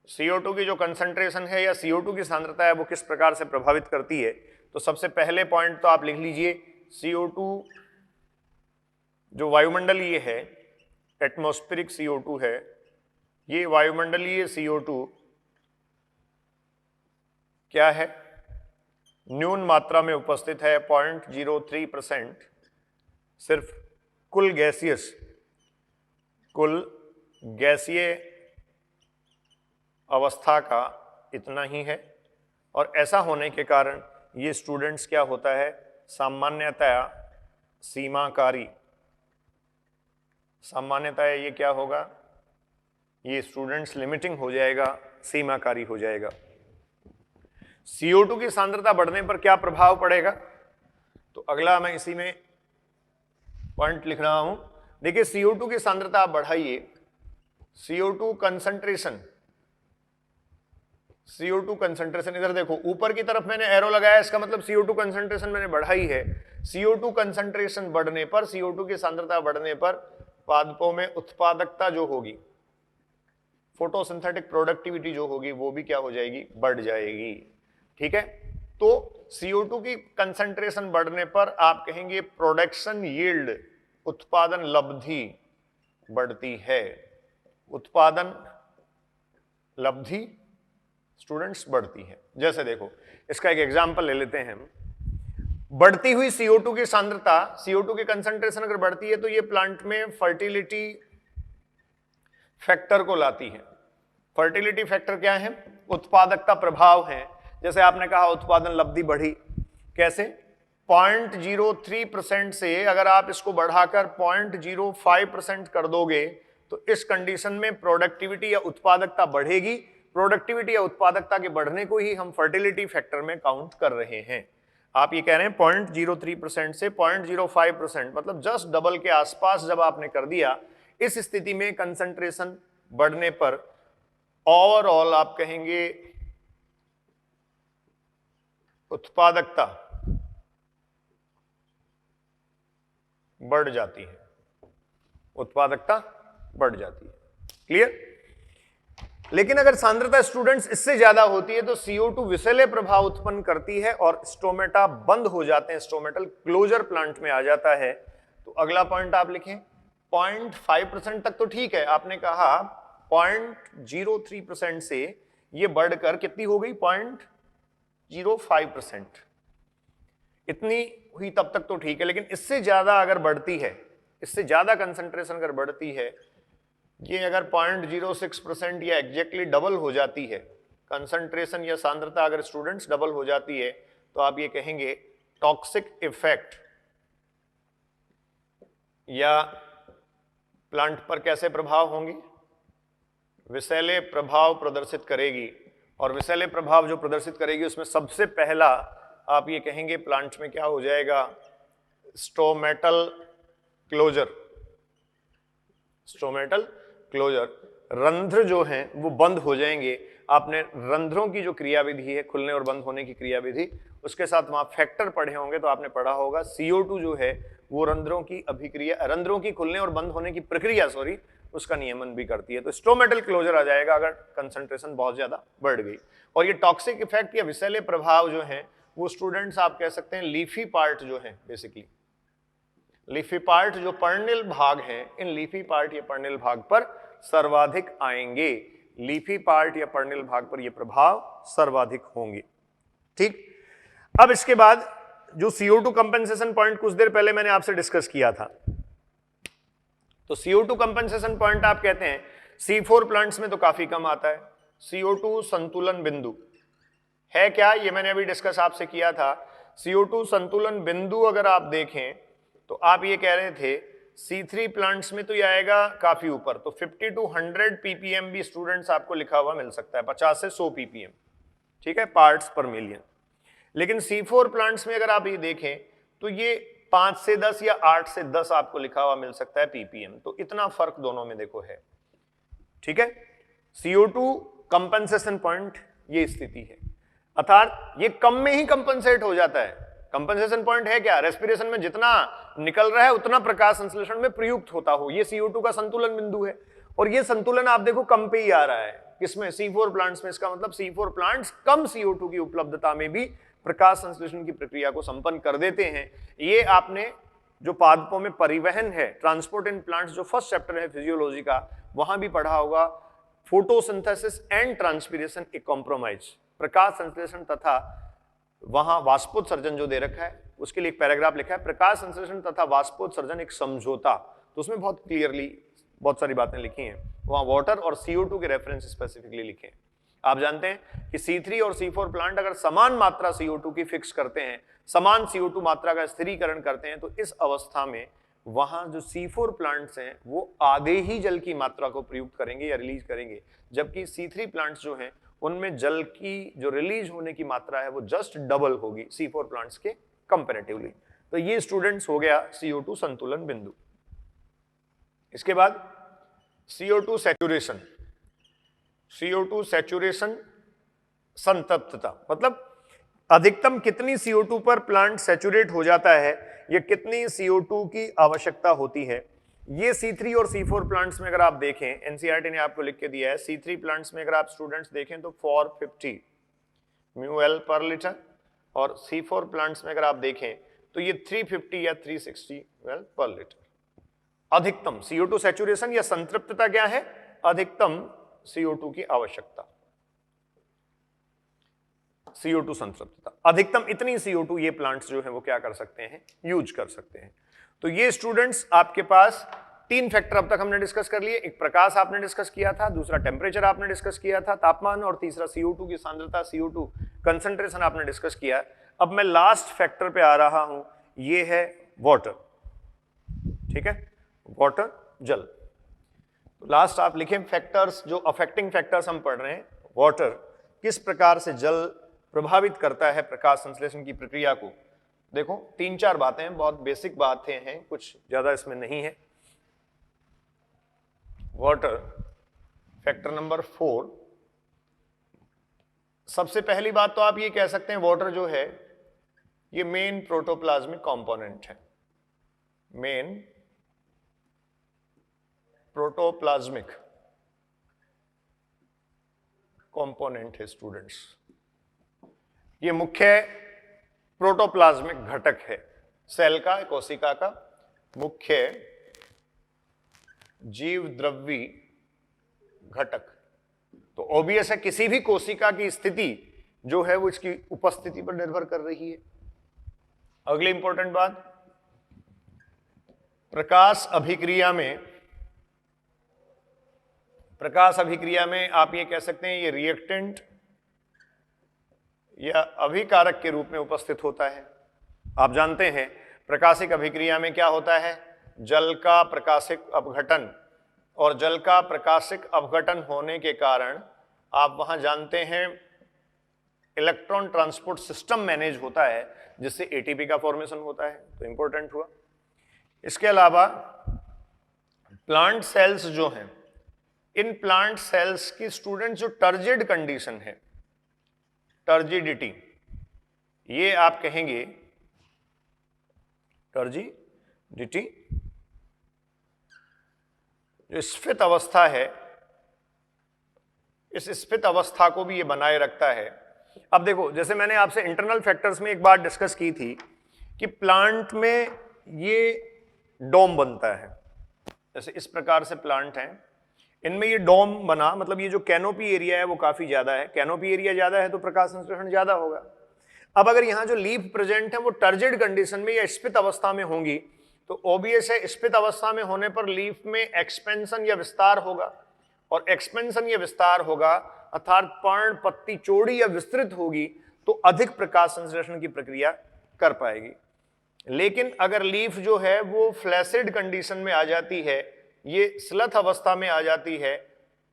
CO2 की जो कंसंट्रेशन है या CO2 की सांद्रता है वो किस प्रकार से प्रभावित करती है। तो सबसे पहले पॉइंट तो आप लिख लीजिए, CO2 जो वायुमंडलीय है, एटमॉस्फेरिक CO2 है, ये वायुमंडलीय CO2 क्या है, न्यून मात्रा में उपस्थित है, 0.03%, सिर्फ कुल गैसीय अवस्था का इतना ही है। और ऐसा होने के कारण ये स्टूडेंट्स क्या होता है, सामान्यतया सीमाकारी, सामान्यतया ये क्या होगा, ये स्टूडेंट्स लिमिटिंग हो जाएगा, सीमाकारी हो जाएगा। CO2 की सांद्रता बढ़ने पर क्या प्रभाव पड़ेगा, तो अगला मैं इसी में पॉइंट लिख रहा हूं। देखिए CO2 की सांद्रता आप बढ़ाइए, CO2 कंसंट्रेशन इधर देखो, ऊपर की तरफ मैंने एरो लगाया, इसका मतलब CO2 कंसंट्रेशन मैंने बढ़ाई है। CO2 कंसंट्रेशन बढ़ने पर, CO2 की सांद्रता बढ़ने पर पादपों में उत्पादकता जो होगी, फोटोसिंथेटिक प्रोडक्टिविटी जो होगी वो भी क्या हो जाएगी, बढ़ जाएगी। ठीक है, तो CO2 की कंसंट्रेशन बढ़ने पर आप कहेंगे प्रोडक्शन यील्ड, उत्पादन लब्धि बढ़ती है, उत्पादन लब्धि स्टूडेंट्स बढ़ती है। जैसे देखो इसका एक एग्जांपल ले लेते हैं, बढ़ती हुई CO2 की सांद्रता, CO2 की कंसंट्रेशन अगर बढ़ती है तो ये प्लांट में फर्टिलिटी फैक्टर को लाती है। फर्टिलिटी फैक्टर क्या है, उत्पादकता प्रभाव है। जैसे आपने कहा उत्पादन लब्धि बढ़ी, कैसे, 0.03% से अगर आप इसको बढ़ाकर 0.05% कर दोगे तो इस कंडीशन में प्रोडक्टिविटी या उत्पादकता बढ़ेगी। प्रोडक्टिविटी या उत्पादकता के बढ़ने को ही हम फर्टिलिटी फैक्टर में काउंट कर रहे हैं। आप ये कह रहे हैं 0.03% से 0.05%, मतलब जस्ट डबल के आसपास जब आपने कर दिया, इस स्थिति में कंसंट्रेशन बढ़ने पर ओवरऑल आप कहेंगे उत्पादकता बढ़ जाती है, उत्पादकता बढ़ जाती है। क्लियर। लेकिन अगर सांद्रता स्टूडेंट्स इससे ज्यादा होती है तो CO2 विषैले प्रभाव उत्पन्न करती है और स्टोमेटा बंद हो जाते हैं, स्टोमेटल क्लोजर प्लांट में आ जाता है। तो अगला पॉइंट आप लिखें, 0.5% तक तो ठीक है, आपने कहा 0.03% से ये बढ़कर कितनी हो गई, 0.05%, इतनी हुई तब तक तो ठीक है। लेकिन इससे ज्यादा अगर बढ़ती है, इससे ज्यादा कंसंट्रेशन अगर बढ़ती है, ये अगर 0.06% या एग्जैक्टली डबल हो जाती है कंसंट्रेशन या सांद्रता, अगर स्टूडेंट्स डबल हो जाती है तो आप ये कहेंगे टॉक्सिक इफेक्ट, या प्लांट पर कैसे प्रभाव होंगे, विषैले प्रभाव प्रदर्शित करेगी। और विषैले प्रभाव जो प्रदर्शित करेगी उसमें सबसे पहला आप ये कहेंगे प्लांट में क्या हो जाएगा, स्टोमेटल क्लोजर, स्टोमेटल क्लोजर, रंध्र जो हैं वो बंद हो जाएंगे। आपने रंध्रों की जो क्रियाविधि है, खुलने और बंद होने की क्रियाविधि, उसके साथ वहां फैक्टर पढ़े होंगे तो आपने पढ़ा होगा CO2 जो है वो रंध्रों की अभिक्रिया, रंध्रों की खुलने और बंद होने की प्रक्रिया उसका नियमन भी करती है। तो स्टोमेटल क्लोजर आ जाएगा अगर कंसंट्रेशन बहुत ज्यादा बढ़ गई। और ये टॉक्सिक इफेक्ट या विषैले प्रभाव जो है वो स्टूडेंट्स आप कह सकते हैं लीफी पार्ट जो है, बेसिकली लीफी पार्ट जो पर्णिल भाग है, इन लीफी पार्ट या पर्णिल भाग पर सर्वाधिक आएंगे, लीफी पार्ट या पर्णिल भाग पर ये प्रभाव सर्वाधिक होंगे। ठीक, अब इसके बाद जो CO2 कंपेंसेशन पॉइंट कुछ देर पहले मैंने आपसे डिस्कस किया था, तो CO2 कंपेंसेशन पॉइंट आप कहते हैं C4 प्लांट्स में तो काफी कम आता है। CO2 संतुलन बिंदु है क्या, ये मैंने अभी डिस्कस आपसे किया था। CO2 संतुलन बिंदु अगर आप देखें तो आप ये कह रहे थे C3 प्लांट्स में तो ये आएगा काफी ऊपर, तो 50 to 100 ppm भी स्टूडेंट्स आपको लिखा हुआ मिल सकता है, 50 से 100 ppm, ठीक है, पार्ट्स पर मिलियन। लेकिन C4 प्लांट्स में अगर आप ये देखें तो ये 5 से 10 या 8 से 10 आपको लिखा हुआ मिल सकता है ppm। तो इतना फर्क दोनों में देखो है, ठीक है। CO2 कंपनसेशन पॉइंट ये स्थिति है, अर्थात ये कम में ही कंपनसेट हो जाता है। कंपनसेशन पॉइंट है क्या? रेस्पिरेशन में जितना निकल रहा है उतना प्रकाश संश्लेषण में प्रयुक्त होता हो, ये CO2 का संतुलन बिंदु है। और ये संतुलन आप देखो कम पे ही आ रहा है, किसमें? C4 प्लांट्स में। इसका मतलब C4 प्लांट्स कम CO2 की उपलब्धता में भी प्रकाश संश्लेषण की प्रक्रिया को संपन्न कर देते हैं। ये आपने जो पादपों में परिवहन है, ट्रांसपोर्ट इन प्लांट्स, जो फर्स्ट चैप्टर है फिजियोलॉजी का, वहां भी पढ़ा होगा। Photosynthesis and transpiration a compromise, प्रकाश संश्लेषण तथा वहां वाष्पोत्सर्जन जो दे रखा है उसके लिए एक पैराग्राफ लिखा है, प्रकाश संश्लेषण तथा वाष्पोत्सर्जन एक समझौता। तो उसमें बहुत क्लियरली बहुत सारी बातें लिखी हैं, वहां वाटर और CO2 के रेफरेंस स्पेसिफिकली लिखे हैं। आप जानते हैं कि C3 और C4 प्लांट अगर समान मात्रा CO2 की फिक्स करते हैं, समान CO2 मात्रा का स्थिरीकरण करते हैं, तो इस अवस्था में वहां जो C4 प्लांट्स हैं वो आधे ही जल की मात्रा को प्रयुक्त करेंगे या रिलीज करेंगे, जबकि C3 प्लांट्स जो हैं उनमें जल की जो रिलीज होने की मात्रा है वो जस्ट डबल होगी C4 प्लांट्स के कंपैरेटिवली। तो ये स्टूडेंट्स हो गया CO2 संतुलन बिंदु। इसके बाद CO2 सैचुरेशन। CO2 सैचुरेशन संतृप्तता, मतलब अधिकतम कितनी CO2 पर प्लांट सैचुरेट हो जाता है, या कितनी CO2 की आवश्यकता होती है। ये C3 और C4 प्लांट्स में अगर आप देखें, NCERT ने आपको लिख के दिया है, C3 प्लांट्स में अगर आप स्टूडेंट्स देखें तो 450 μl पर लीटर, और C4 प्लांट्स में अगर आप देखें तो ये 350 या 360 ml पर लीटर। अधिकतम CO2 सैचुरेशन या संतृप्तता क्या है? अधिकतम CO2 की आवश्यकता, CO2 संतृप्तता अधिकतम, इतनी CO2 ये प्लांट्स जो है वो क्या कर सकते हैं? यूज कर सकते हैं। तो ये स्टूडेंट्स आपके पास 3 फैक्टर अब तक हमने डिस्कस कर लिए। एक प्रकाश आपने डिस्कस किया था, दूसरा टेम्परेचर आपने डिस्कस किया था, तापमान, और तीसरा CO2 की सांद्रता, CO2 कंसंट्रेशन आपने डिस्कस किया। अब मैं लास्ट फैक्टर पे आ रहा हूं, ये है वाटर, ठीक है, वाटर, जल। तो लास्ट आप लिखें फैक्टर्स, जो अफेक्टिंग फैक्टर्स हम पढ़ रहे हैं, वाटर किस प्रकार से जल प्रभावित करता है प्रकाश संश्लेषण की प्रक्रिया को। देखो 3-4 बातें हैं, बहुत बेसिक बातें हैं, कुछ ज्यादा इसमें नहीं है। वाटर, फैक्टर नंबर 4, सबसे पहली बात तो आप ये कह सकते हैं वाटर जो है ये मेन प्रोटोप्लाज्मिक कंपोनेंट है, मेन प्रोटोप्लाज्मिक कंपोनेंट है स्टूडेंट्स। ये मुख्य प्रोटोप्लाज्मिक घटक है, सेल का, कोशिका का मुख्य जीव द्रव्य घटक। तो ऑब्वियस है किसी भी कोशिका की स्थिति जो है वो इसकी उपस्थिति पर निर्भर कर रही है। अगली इंपॉर्टेंट बात, प्रकाश अभिक्रिया में आप ये कह सकते हैं ये रिएक्टेंट या अभिकारक के रूप में उपस्थित होता है। आप जानते हैं प्रकाशिक अभिक्रिया में क्या होता है? जल का प्रकाशिक अपघटन, और जल का प्रकाशिक अपघटन होने के कारण आप वहां जानते हैं इलेक्ट्रॉन ट्रांसपोर्ट सिस्टम मैनेज होता है, जिससे एटीपी का फॉर्मेशन होता है। तो इंपॉर्टेंट हुआ। इसके अलावा प्लांट सेल्स जो हैं, इन प्लांट सेल्स की स्टूडेंट जो टर्जिड कंडीशन है, टर्जिडिटी, ये आप कहेंगे टर्जिडिटी, जो स्फीत अवस्था है, इस स्फीत अवस्था को भी ये बनाए रखता है। अब देखो, जैसे मैंने आपसे इंटरनल फैक्टर्स में एक बात डिस्कस की थी कि प्लांट में ये डोम बनता है, जैसे इस प्रकार से प्लांट हैं, इनमें ये डोम बना, मतलब ये जो कैनोपी एरिया है वो काफी ज्यादा है। कैनोपी एरिया ज्यादा है तो प्रकाश संश्लेषण ज्यादा होगा। अब अगर यहाँ जो लीफ प्रेजेंट है वो टर्जिड कंडीशन में या स्फीत अवस्था में होंगी, तो ऑब्वियस है स्फीत अवस्था में होने पर लीफ में एक्सपेंशन या विस्तार होगा, और एक्सपेंशन या विस्तार होगा अर्थात पर्ण पत्ती चौड़ी या विस्तृत होगी, तो अधिक प्रकाश संश्लेषण की प्रक्रिया कर पाएगी। लेकिन अगर लीफ जो है वो फ्लैसिड कंडीशन में आ जाती है, ये स्लथ अवस्था में आ जाती है,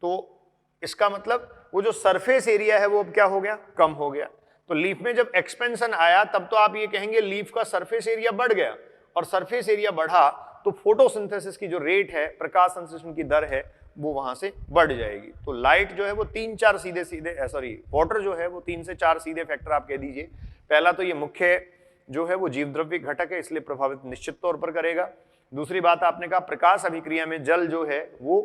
तो इसका मतलब वो जो सरफेस एरिया है वो अब क्या हो गया? कम हो गया। तो लीफ में जब एक्सपेंशन आया तब तो आप ये कहेंगे लीफ का सरफेस एरिया बढ़ गया, और सरफेस एरिया बढ़ा तो फोटोसिंथेसिस की जो रेट है, प्रकाश संश्लेषण की दर है, वो वहां से बढ़ जाएगी। तो लाइट जो है वो 3-4 सीधे सीधे सॉरी वाटर जो है वो 3 से 4 सीधे फैक्टर आप कह दीजिए। पहला तो ये मुख्य जो है वो जीवद्रव्य घटक है, इसलिए प्रभावित निश्चित तौर पर करेगा। दूसरी बात आपने कहा प्रकाश अभिक्रिया में जल जो है वो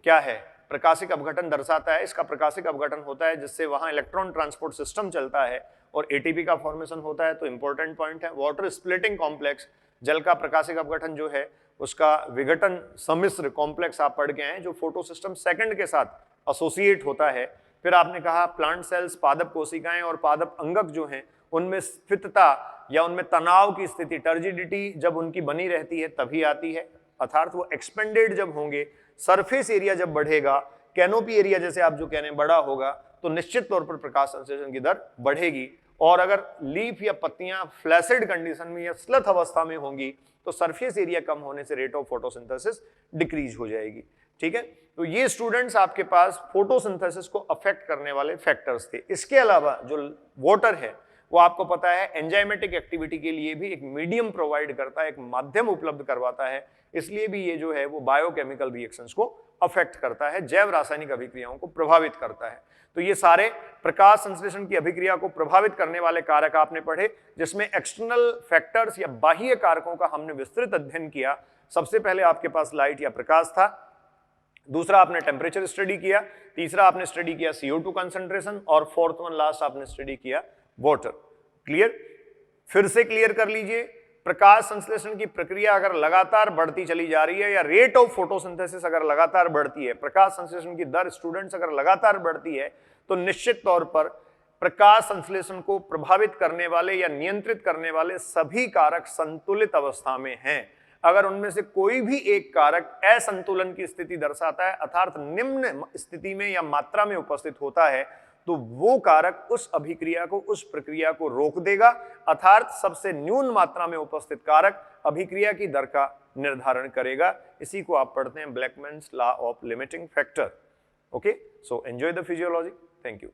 क्या है, प्रकाशिक अपघटन दर्शाता है। इसका प्रकाशिक अपघटन होता है जिससे वहां इलेक्ट्रॉन ट्रांसपोर्ट सिस्टम चलता है और एटीपी का फॉर्मेशन होता है। तो इंपॉर्टेंट पॉइंट है। वाटर स्प्लिटिंग कॉम्प्लेक्स, जल का प्रकाशिक अपघटन जो है उसका विघटन सम्मिश्र कॉम्प्लेक्स आप पढ़ के आए जो फोटोसिस्टम सेकंड के साथ एसोसिएट होता है। फिर आपने कहा प्लांट सेल्स, पादप कोशिकाएं और पादप अंगक जो हैं उनमें स्फीतता या उनमें तनाव की स्थिति, टर्जिडिटी जब उनकी बनी रहती है तभी आती है, अर्थात वो एक्सपेंडेड जब होंगे, सरफेस एरिया जब बढ़ेगा, कैनोपी एरिया जैसे आप जो कह रहे हैं बड़ा होगा, तो निश्चित तौर पर प्रकाश संश्लेषण की दर बढ़ेगी। और अगर लीफ या पत्तियां फ्लैसिड कंडीशन में या स्लथ अवस्था में होंगी तो सरफेस एरिया कम होने से रेट ऑफ फोटोसिंथेसिस डिक्रीज हो जाएगी। ठीक है, तो ये स्टूडेंट्स आपके पास फोटोसिंथेसिस को अफेक्ट करने वाले फैक्टर्स थे। इसके अलावा जो वाटर है वो आपको पता है एंजाइमेटिक एक्टिविटी के लिए भी एक मीडियम प्रोवाइड करता है, एक माध्यम उपलब्ध करवाता है, इसलिए भी ये जो है वो बायोकेमिकल रिएक्शंस को अफेक्ट करता है, जैव रासायनिक अभिक्रियाओं को प्रभावित करता है। तो ये सारे प्रकाश संश्लेषण की अभिक्रिया को प्रभावित करने वाले कारक आपने पढ़े, जिसमें एक्सटर्नल फैक्टर्स या बाह्य कारकों का हमने विस्तृत अध्ययन किया। सबसे पहले आपके पास लाइट या प्रकाश था, दूसरा आपने टेम्परेचर स्टडी किया, तीसरा आपने स्टडी किया CO2 कंसंट्रेशन और फोर्थ वन लास्ट आपने स्टडी किया वाटर। क्लियर? फिर से क्लियर कर लीजिए, प्रकाश संश्लेषण की प्रक्रिया अगर लगातार बढ़ती चली जा रही है या रेट ऑफ फोटोसिंथेसिस अगर लगातार बढ़ती है, प्रकाश संश्लेषण की दर स्टूडेंट्स अगर लगातार बढ़ती है, तो निश्चित तौर पर प्रकाश संश्लेषण को प्रभावित करने वाले या नियंत्रित करने वाले सभी कारक संतुलित अवस्था में हैं। अगर उनमें से कोई भी एक कारक असंतुलन की स्थिति दर्शाता है, अर्थात निम्न स्थिति में या मात्रा में उपस्थित होता है, तो वो कारक उस अभिक्रिया को, उस प्रक्रिया को रोक देगा, अर्थात सबसे न्यून मात्रा में उपस्थित कारक अभिक्रिया की दर का निर्धारण करेगा। इसी को आप पढ़ते हैं Blackman's law of limiting factor. Okay, so enjoy the physiology. Thank you.